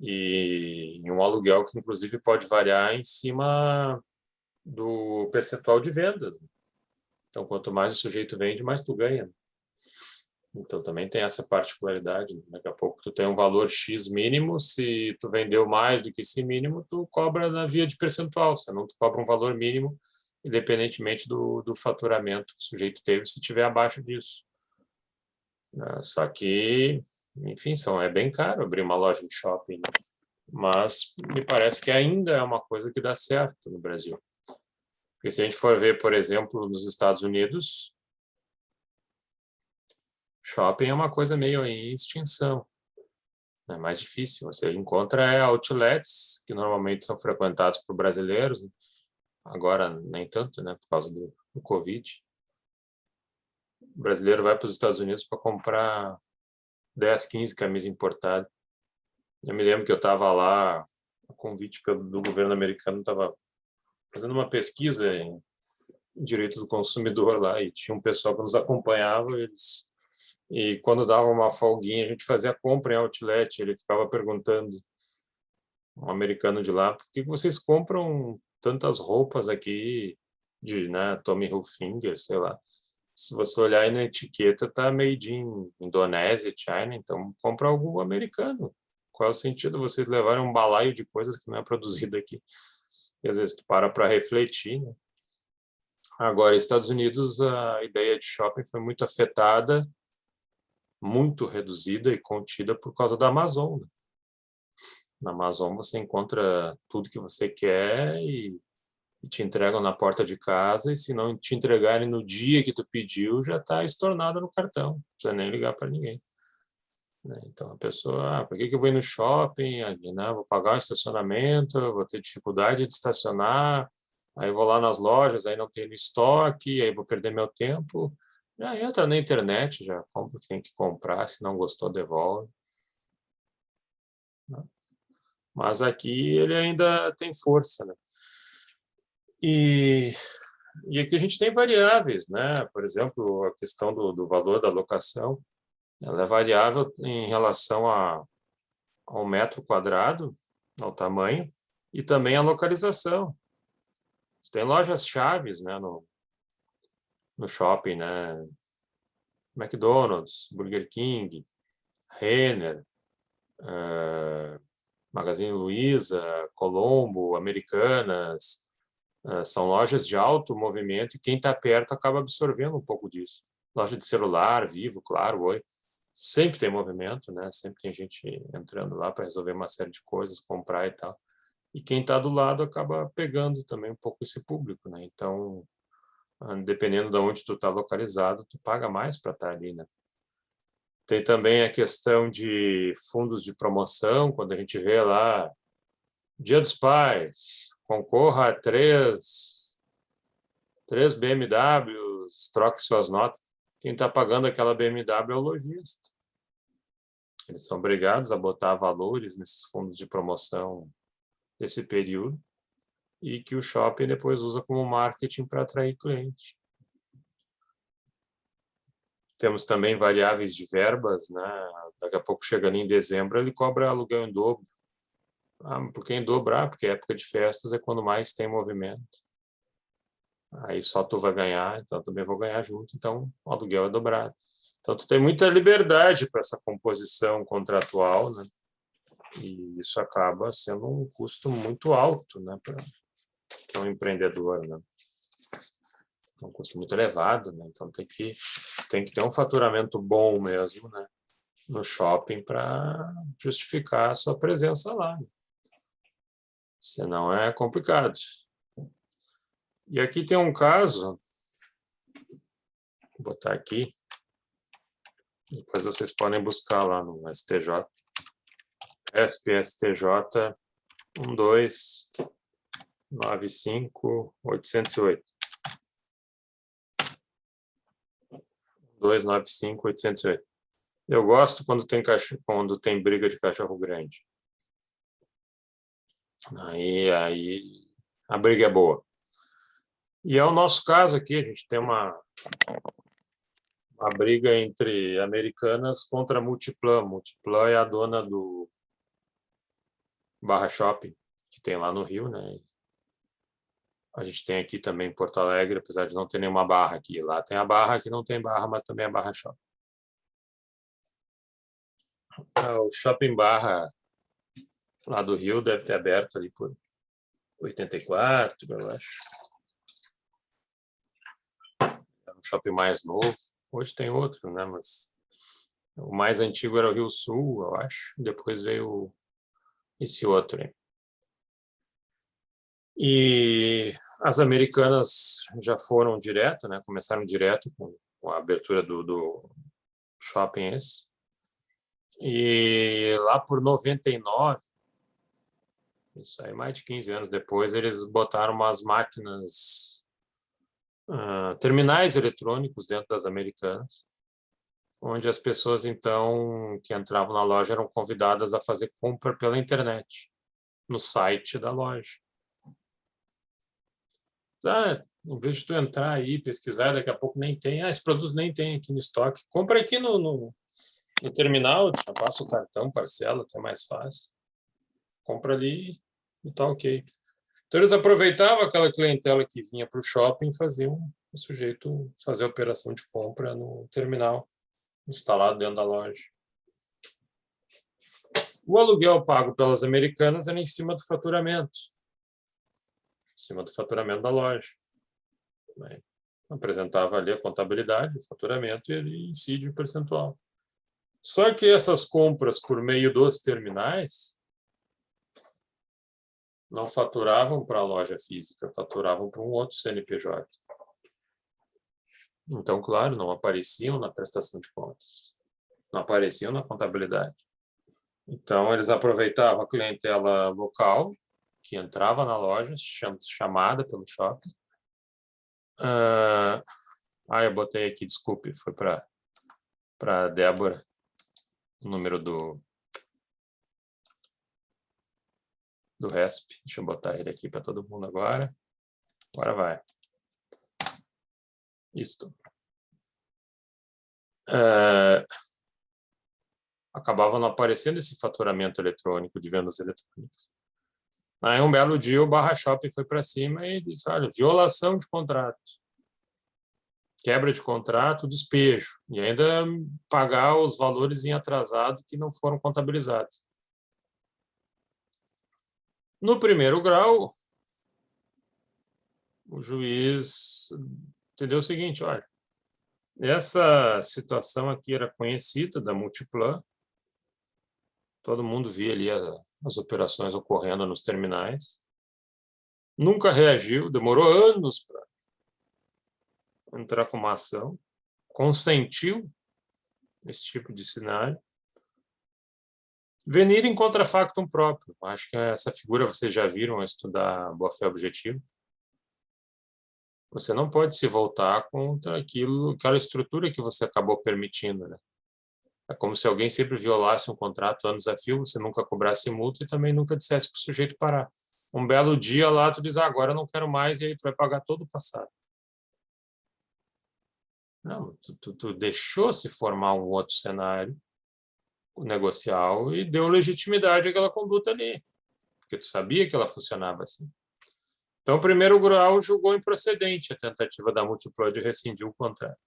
E um aluguel que, inclusive, pode variar em cima do percentual de vendas, né? Então, quanto mais o sujeito vende, mais tu ganha, né? Então, também tem essa particularidade, né? Daqui a pouco tu tem um valor X mínimo, se tu vendeu mais do que esse mínimo, tu cobra na via de percentual, senão tu cobra um valor mínimo, independentemente do faturamento que o sujeito teve, se tiver abaixo disso. Só que, enfim, é bem caro abrir uma loja de shopping, né? Mas me parece que ainda é uma coisa que dá certo no Brasil. Porque se a gente for ver, por exemplo, nos Estados Unidos, shopping é uma coisa meio em extinção. É mais difícil. Você encontra outlets, que normalmente são frequentados por brasileiros, né? Agora nem tanto, né, por causa do Covid. O brasileiro vai para os Estados Unidos para comprar 10, 15 camisas importadas. Eu me lembro que eu estava lá, a convite do governo americano, estava fazendo uma pesquisa em direito do consumidor lá, e tinha um pessoal que nos acompanhava, e quando dava uma folguinha, a gente fazia compra em outlet, ele ficava perguntando, um americano de lá, por que vocês compram tantas roupas aqui de, né, Tommy Hilfiger, sei lá. Se você olhar aí na etiqueta, tá made in Indonésia, China, então compra algo americano. Qual é o sentido vocês levarem um balaio de coisas que não é produzido aqui? E às vezes tu para refletir, né? Agora, Estados Unidos, a ideia de shopping foi muito afetada, muito reduzida e contida por causa da Amazon, né? Na Amazon você encontra tudo que você quer e e te entregam na porta de casa, e se não te entregarem no dia que tu pediu, já está estornado no cartão, não precisa nem ligar para ninguém. Né? Então, a pessoa, por que eu vou ir no shopping? Né? Vou pagar o estacionamento, vou ter dificuldade de estacionar, aí vou lá nas lojas, aí não tem no estoque, aí vou perder meu tempo. Já entra na internet, já compra o que tem que comprar, se não gostou, devolve. Mas aqui ele ainda tem força, né? E aqui a gente tem variáveis, né? Por exemplo, a questão do valor da locação, ela é variável em relação ao metro quadrado, ao tamanho, e também à localização. Tem lojas chaves, né, no shopping, né? McDonald's, Burger King, Renner, Magazine Luiza, Colombo, Americanas, são lojas de alto movimento e quem está perto acaba absorvendo um pouco disso. Loja de celular, Vivo, Claro, Oi, sempre tem movimento, né? Sempre tem gente entrando lá para resolver uma série de coisas, comprar e tal. E quem está do lado acaba pegando também um pouco esse público, né? Então, dependendo de onde tu está localizado, tu paga mais para estar ali, né? Tem também a questão de fundos de promoção, quando a gente vê lá, Dia dos Pais, concorra a três BMWs, troque suas notas. Quem está pagando aquela BMW é o lojista. Eles são obrigados a botar valores nesses fundos de promoção desse período e que o shopping depois usa como marketing para atrair clientes. Temos também variáveis de verbas, né? Daqui a pouco, chegando em dezembro, ele cobra aluguel em dobro. Por que em dobrar? Porque época de festas é quando mais tem movimento. Aí só tu vai ganhar, então também vou ganhar junto, então o aluguel é dobrado. Então tu tem muita liberdade para essa composição contratual, né? E isso acaba sendo um custo muito alto, né, para um empreendedor, né? É um custo muito elevado, né? Então tem que ter um faturamento bom mesmo, né, no shopping para justificar a sua presença lá. Senão é complicado. E aqui tem um caso, vou botar aqui, depois vocês podem buscar lá no STJ, SPSTJ 1295808. 295.808. Eu gosto quando tem briga de cachorro grande. Aí a briga é boa. E é o nosso caso aqui, a gente tem uma briga entre Americanas contra a Multiplan. Multiplan é a dona do Barra Shopping, que tem lá no Rio, né? A gente tem aqui também em Porto Alegre, apesar de não ter nenhuma barra aqui. Lá tem a barra, aqui não tem barra, mas também é Barra Shopping. O Shopping Barra lá do Rio deve ter aberto ali por 84, eu acho. É um shopping mais novo. Hoje tem outro, né? Mas o mais antigo era o Rio Sul, eu acho. Depois veio esse outro aí. E as Americanas já foram direto, né? Começaram direto com a abertura do shopping esse. E lá por 99, isso aí mais de 15 anos depois, eles botaram umas máquinas, terminais eletrônicos dentro das Americanas, onde as pessoas, então, que entravam na loja eram convidadas a fazer compra pela internet, no site da loja. Em vez de tu entrar aí, pesquisar, daqui a pouco nem tem, esse produto nem tem aqui no estoque, compra aqui no terminal, passa o cartão, parcela, até mais fácil. Compra ali e tá ok. Então, eles aproveitavam aquela clientela que vinha para o shopping e faziam o sujeito fazer a operação de compra no terminal, instalado dentro da loja. O aluguel pago pelas Americanas era em cima do faturamento. Em cima do faturamento da loja. Apresentava ali a contabilidade, o faturamento e ele incide o percentual. Só que essas compras por meio dos terminais não faturavam para a loja física, faturavam para um outro CNPJ. Então, claro, não apareciam na prestação de contas, não apareciam na contabilidade. Então, eles aproveitavam a clientela local, que entrava na loja, chamada pelo shopping. Eu botei aqui, desculpe, foi para a Débora, o número do RESP. Deixa eu botar ele aqui para todo mundo agora. Agora vai. Isto. Acabava não aparecendo esse faturamento eletrônico de vendas eletrônicas. Aí, um belo dia, o Barra Shopping foi para cima e disse, olha, violação de contrato, quebra de contrato, despejo, e ainda pagar os valores em atrasado que não foram contabilizados. No primeiro grau, o juiz entendeu o seguinte, olha, essa situação aqui era conhecida da Multiplan, todo mundo via ali as operações ocorrendo nos terminais, nunca reagiu, demorou anos para entrar com uma ação, consentiu esse tipo de cenário, venir em contrafactum próprio. Acho que essa figura vocês já viram estudar boa-fé objetiva. Você não pode se voltar contra aquela estrutura que você acabou permitindo, né? É como se alguém sempre violasse um contrato anos a fio, você nunca cobrasse multa e também nunca dissesse para o sujeito parar. Um belo dia lá, tu diz, agora eu não quero mais, e aí tu vai pagar todo o passado. Não, tu deixou se formar um outro cenário negocial e deu legitimidade àquela conduta ali, porque tu sabia que ela funcionava assim. Então, o primeiro grau julgou improcedente a tentativa da Multiplan de rescindir o contrato.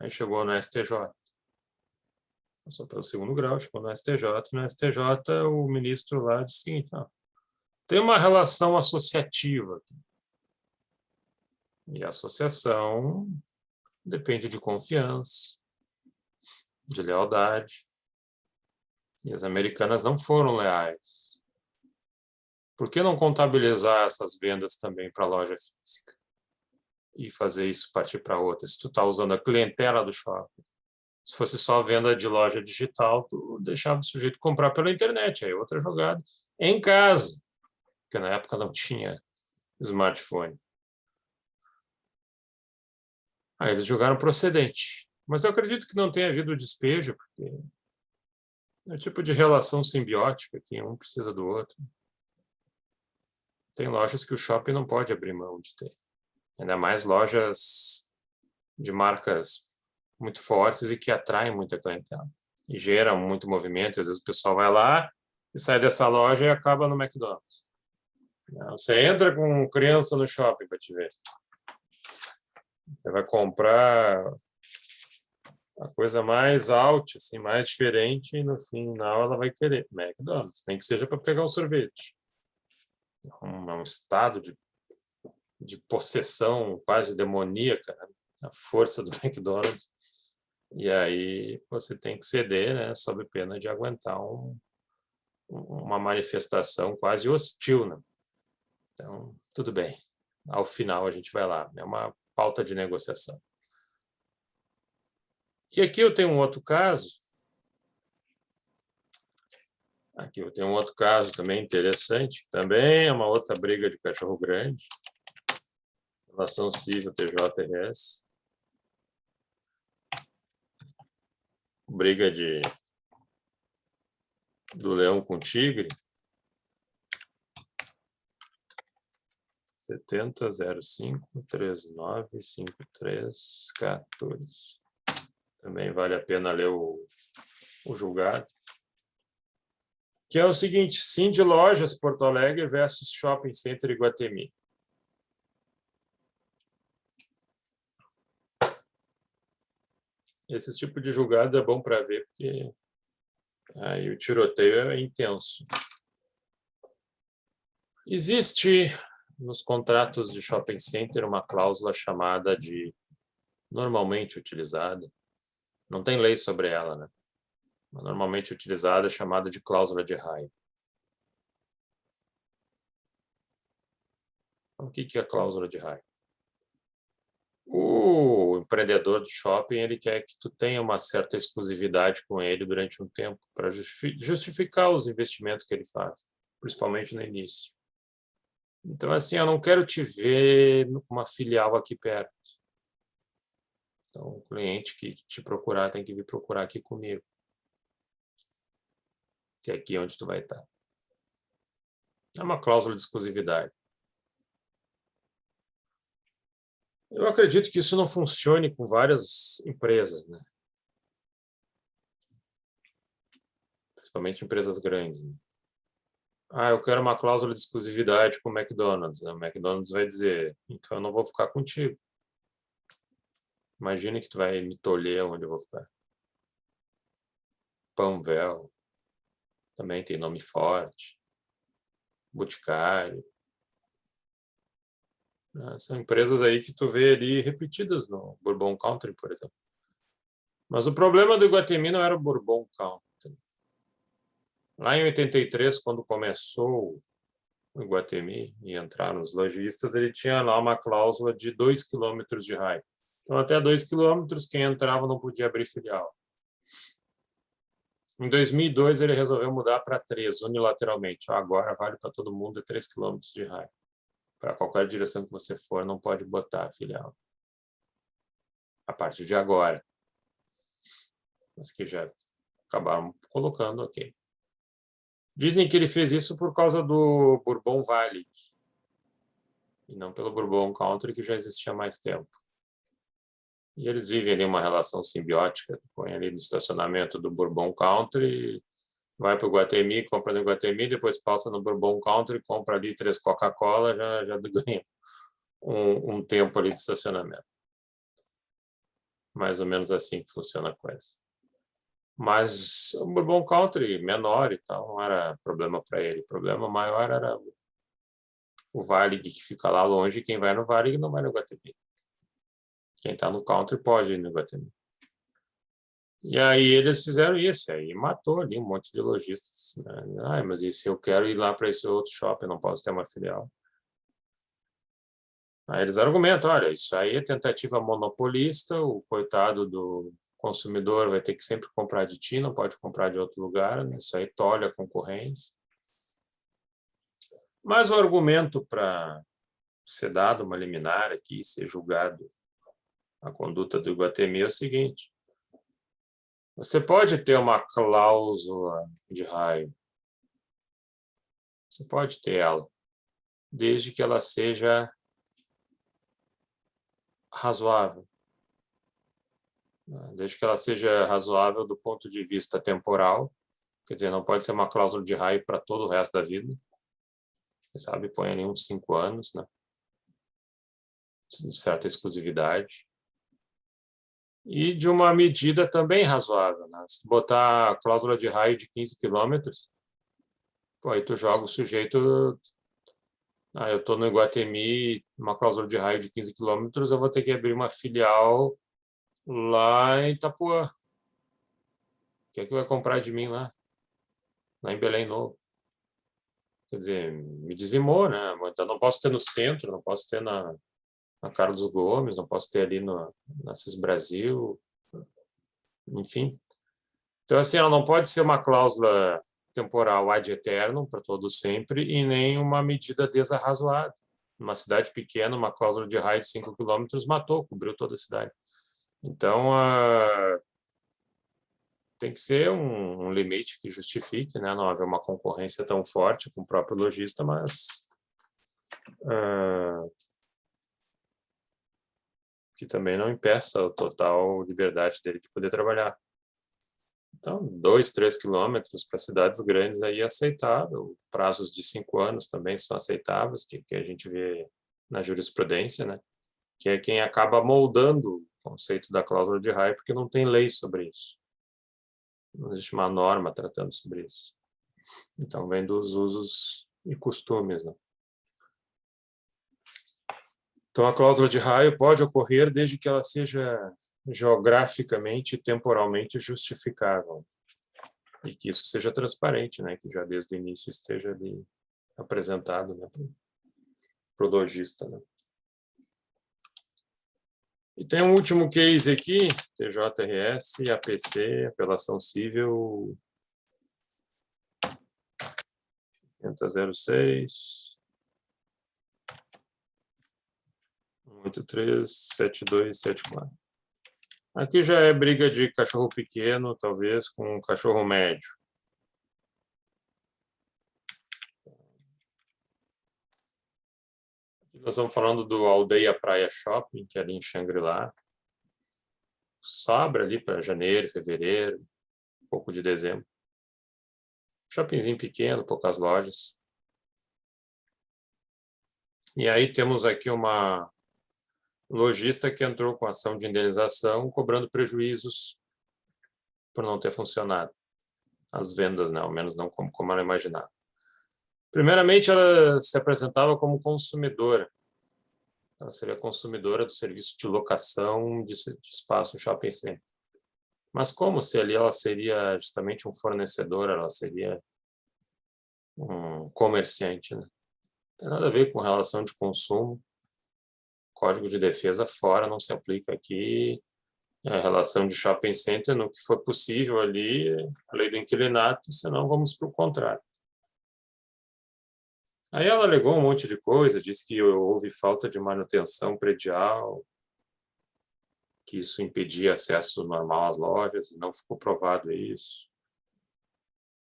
Aí chegou no STJ. Passou pelo segundo grau, chegou no STJ. No STJ, o ministro lá disse o seguinte, tem uma relação associativa aqui. E a associação depende de confiança, de lealdade. E as americanas não foram leais. Por que não contabilizar essas vendas também para a loja física? E fazer isso partir para outra? Se tu está usando a clientela do shopping. Se fosse só venda de loja digital, tu deixava o sujeito comprar pela internet. Aí outra jogada. Em casa. Porque na época não tinha smartphone. Aí eles jogaram procedente. Mas eu acredito que não tenha havido despejo, porque é um tipo de relação simbiótica que um precisa do outro. Tem lojas que o shopping não pode abrir mão de ter. Ainda mais lojas de marcas muito fortes e que atraem muita clientela. E geram muito movimento. Às vezes o pessoal vai lá e sai dessa loja e acaba no McDonald's. Você entra com criança no shopping para te ver. Você vai comprar a coisa mais out, assim, mais diferente, e no final ela vai querer McDonald's, nem que seja para pegar um sorvete. É um estado de possessão quase demoníaca, né? A força do McDonald's. E aí você tem que ceder, né, sob pena de aguentar uma manifestação quase hostil, né? Então, tudo bem. Ao final a gente vai lá. É uma pauta de negociação. E aqui eu tenho um outro caso. Aqui eu tenho um outro caso também interessante, que também é uma outra briga de cachorro grande. Relação civil TJRS. Briga do leão com tigre. 70.05.39.53.14. Também vale a pena ler o julgado. Que é o seguinte, Cindy Lojas Porto Alegre versus Shopping Center Iguatemi. Esse tipo de julgado é bom para ver, porque aí o tiroteio é intenso. Existe nos contratos de shopping center uma cláusula chamada de normalmente utilizada. Não tem lei sobre ela, né? Normalmente utilizada é chamada de cláusula de raio. O que é a cláusula de raio? O empreendedor do shopping, ele quer que tu tenha uma certa exclusividade com ele durante um tempo, para justificar os investimentos que ele faz, principalmente no início. Então, assim, eu não quero te ver com uma filial aqui perto. Então, o cliente que te procurar tem que vir procurar aqui comigo, que é aqui onde tu vai estar. É uma cláusula de exclusividade. Eu acredito que isso não funcione com várias empresas, né? Principalmente empresas grandes, né? Ah, eu quero uma cláusula de exclusividade com o McDonald's. O McDonald's vai dizer, então eu não vou ficar contigo. Imagine que tu vai me tolher onde eu vou ficar. Panvel também tem nome forte. Boticário. São empresas aí que tu vê ali repetidas no Bourbon Country, por exemplo. Mas o problema do Iguatemi não era o Bourbon Country. Lá em 83, quando começou o Iguatemi e entraram os lojistas, ele tinha lá uma cláusula de 2 quilômetros de raio. Então, até 2 quilômetros, quem entrava não podia abrir filial. Em 2002, ele resolveu mudar para 3, unilateralmente. Agora vale para todo mundo 3 quilômetros de raio. Para qualquer direção que você for, não pode botar a filial. A partir de agora. Mas que já acabaram colocando, ok. Dizem que ele fez isso por causa do Bourbon Valley. E não pelo Bourbon Country, que já existia há mais tempo. E eles vivem ali uma relação simbiótica. Põe ali no estacionamento do Bourbon Country, vai para o Iguatemi, compra no Iguatemi, depois passa no Bourbon Country, compra ali 3 Coca-Cola, já ganha um tempo ali de estacionamento. Mais ou menos assim que funciona a coisa. Mas o Bourbon Country, menor e tal, não era problema para ele. O problema maior era o Varig, que fica lá longe, e quem vai no Varig não vai no Iguatemi. Quem está no Country pode ir no Iguatemi. E aí eles fizeram isso, aí matou ali um monte de lojistas. Né? Ah, mas e se eu quero ir lá para esse outro shopping, eu não posso ter uma filial? Aí eles argumentam, olha, isso aí é tentativa monopolista, o coitado do consumidor vai ter que sempre comprar de ti, não pode comprar de outro lugar, né? Isso aí tolhe a concorrência. Mas o argumento para ser dado uma liminar aqui, ser julgado a conduta do Iguatemi é o seguinte: você pode ter uma cláusula de raio, você pode ter ela, desde que ela seja razoável. Desde que ela seja razoável do ponto de vista temporal, quer dizer, não pode ser uma cláusula de raio para todo o resto da vida. Você sabe, põe ali uns 5 anos, né? De certa exclusividade. E de uma medida também razoável, né? Se tu botar a cláusula de raio de 15 quilômetros, aí tu joga o sujeito... eu estou no Iguatemi, uma cláusula de raio de 15 quilômetros, eu vou ter que abrir uma filial lá em Itapuã. Quem é que vai comprar de mim lá? Lá em Belém Novo. Quer dizer, me dizimou, né? Então, não posso ter no centro, não posso ter na Carlos Gomes, não posso ter ali na Assis Brasil, enfim. Então, assim, ela não pode ser uma cláusula temporal ad eternum, para todo sempre, e nem uma medida desarrazoada. Numa cidade pequena, uma cláusula de raio de 5 quilômetros matou, cobriu toda a cidade. Então, tem que ser um limite que justifique, né? Não haver uma concorrência tão forte com o próprio lojista, mas que também não impeça a total liberdade dele de poder trabalhar. Então, 2, 3 quilômetros para cidades grandes aí é aceitável. Prazos de 5 anos também são aceitáveis, que a gente vê na jurisprudência, né? Que é quem acaba moldando o conceito da cláusula de raio, porque não tem lei sobre isso. Não existe uma norma tratando sobre isso. Então, vem dos usos e costumes, né? Então, a cláusula de raio pode ocorrer desde que ela seja geograficamente e temporalmente justificável. E que isso seja transparente, né? Que já desde o início esteja ali apresentado, né? o lojista, né? E tem um último case aqui, TJRS, APC, apelação civil 506 1837274. Aqui já é briga de cachorro pequeno, talvez, com um cachorro médio. Aqui nós estamos falando do Aldeia Praia Shopping, que é ali em Xangri-Lá. Sobra ali para janeiro, fevereiro, um pouco de dezembro. Shoppingzinho pequeno, poucas lojas. E aí temos aqui uma lojista que entrou com ação de indenização, cobrando prejuízos por não ter funcionado. As vendas, né? Ao menos não como ela imaginava. Primeiramente, ela se apresentava como consumidora. Ela seria consumidora do serviço de locação de espaço no shopping center. Mas como se ali ela seria justamente um fornecedor, ela seria um comerciante, né? Não tem nada a ver com relação de consumo. Código de defesa fora, não se aplica aqui. A relação de shopping center no que for possível ali, a lei do inquilinato, senão vamos para o contrário. Aí ela alegou um monte de coisa, disse que houve falta de manutenção predial, que isso impedia acesso normal às lojas, e não ficou provado isso.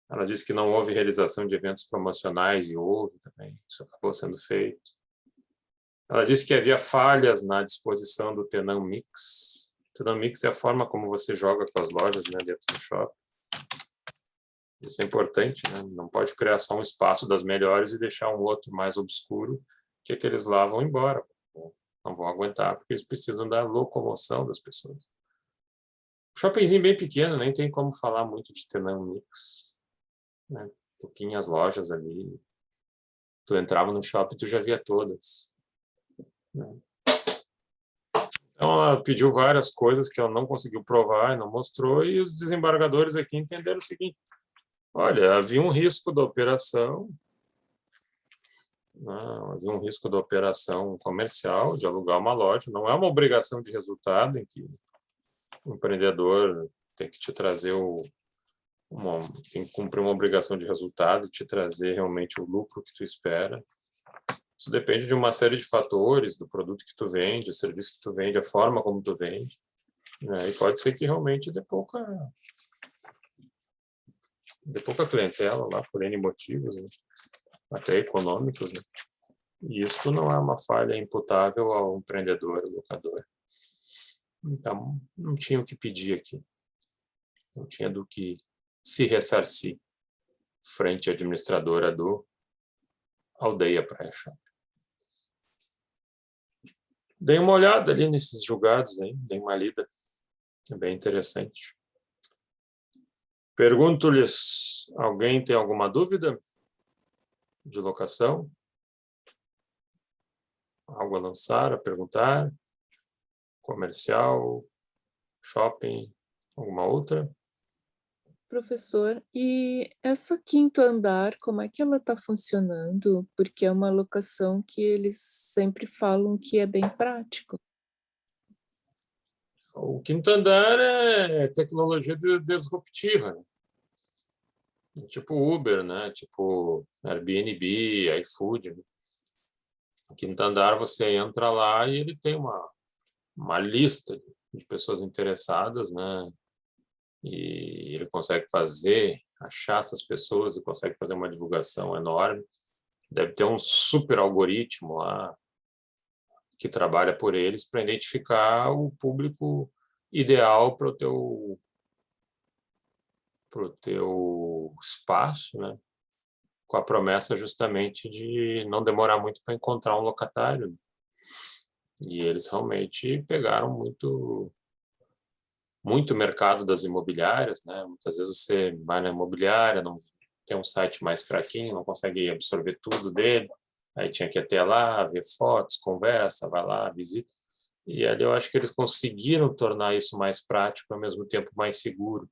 Ela disse que não houve realização de eventos promocionais, e houve também, isso acabou sendo feito. Ela disse que havia falhas na disposição do Tenant Mix. O Tenant Mix é a forma como você joga com as lojas, né, dentro do shopping. Isso é importante, né? Não pode criar só um espaço das melhores e deixar um outro mais obscuro, que aqueles lá vão embora. Não vão aguentar, porque eles precisam da locomoção das pessoas. Shoppingzinho bem pequeno, nem tem como falar muito de Tenant Mix, né? Pouquinhas lojas ali. Tu entrava no shopping, tu já via todas, né? Então, ela pediu várias coisas que ela não conseguiu provar e não mostrou, e os desembargadores aqui entenderam o seguinte: olha, havia um risco da operação, não, havia um risco da operação comercial, de alugar uma loja, não é uma obrigação de resultado em que o empreendedor tem que te trazer tem que cumprir uma obrigação de resultado, te trazer realmente o lucro que tu espera. Isso depende de uma série de fatores, do produto que tu vende, o serviço que tu vende, a forma como tu vende, né? E pode ser que realmente dê pouca clientela lá, por N motivos, né? Até econômicos, né? E isso não é uma falha imputável ao empreendedor, ao locador. Então, não tinha o que pedir aqui. Não tinha do que se ressarcir frente à administradora do Aldeia Praia Shopping. Dei uma olhada ali nesses julgados, aí, dei uma lida. É bem interessante. Pergunto-lhes, alguém tem alguma dúvida de locação? Algo a lançar, a perguntar? Comercial, shopping, alguma outra? Professor, e essa quinto andar, como é que ela está funcionando? Porque é uma locação que eles sempre falam que é bem prático. O quinto andar é tecnologia disruptiva, né? Tipo Uber, né? Tipo Airbnb, iFood, né? O quinto andar você entra lá e ele tem uma lista de pessoas interessadas, né? E ele consegue achar essas pessoas e consegue fazer uma divulgação enorme. Deve ter um super algoritmo lá que trabalha por eles para identificar o público ideal para o teu espaço, né? Com a promessa justamente de não demorar muito para encontrar um locatário. E eles realmente pegaram muito mercado das imobiliárias, né? Muitas vezes você vai na imobiliária, não tem um site mais fraquinho, não consegue absorver tudo dele, aí tinha que ir até lá, ver fotos, conversa, vai lá, visita. E ali eu acho que eles conseguiram tornar isso mais prático, ao mesmo tempo mais seguro,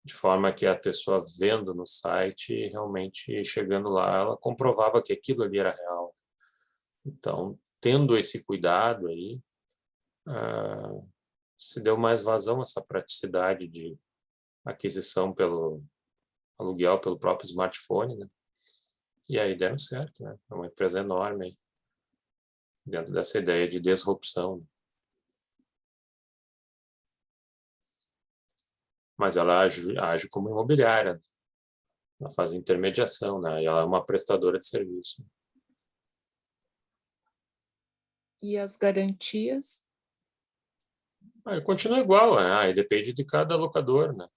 de forma que a pessoa vendo no site, realmente chegando lá, ela comprovava que aquilo ali era real. Então, tendo esse cuidado aí, se deu mais vazão a essa praticidade de aquisição pelo aluguel, pelo próprio smartphone, né? E aí deram certo, né? É uma empresa enorme aí, dentro dessa ideia de disrupção. Mas ela age como imobiliária, ela faz intermediação, né? E ela é uma prestadora de serviço. E as garantias? Aí continua igual, né? Aí depende de cada locador, né?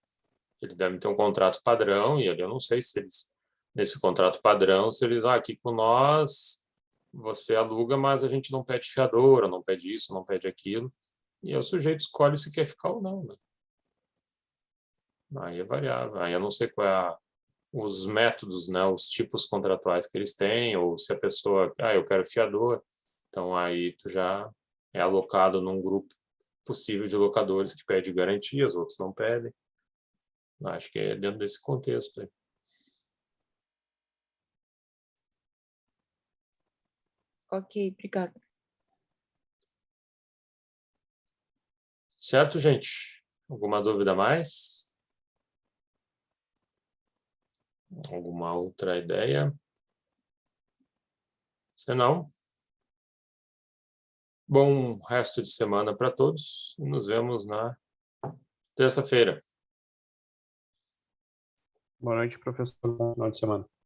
Eles devem ter um contrato padrão, e ali eu não sei se eles, nesse contrato padrão, se eles, aqui com nós, você aluga, mas a gente não pede fiador, ou não pede isso, não pede aquilo. E aí o sujeito escolhe se quer ficar ou não, né? Aí é variável. Aí eu não sei qual é os métodos, né? Os tipos contratuais que eles têm, ou se a pessoa, eu quero fiador. Então aí tu já é alocado num grupo possível de locadores que pede garantias, outros não pedem. Acho que é dentro desse contexto aí. Ok, obrigada. Certo, gente? Alguma dúvida a mais? Alguma outra ideia? Se não, bom resto de semana para todos. Nos vemos na terça-feira. Boa noite, professor. Bom final de semana.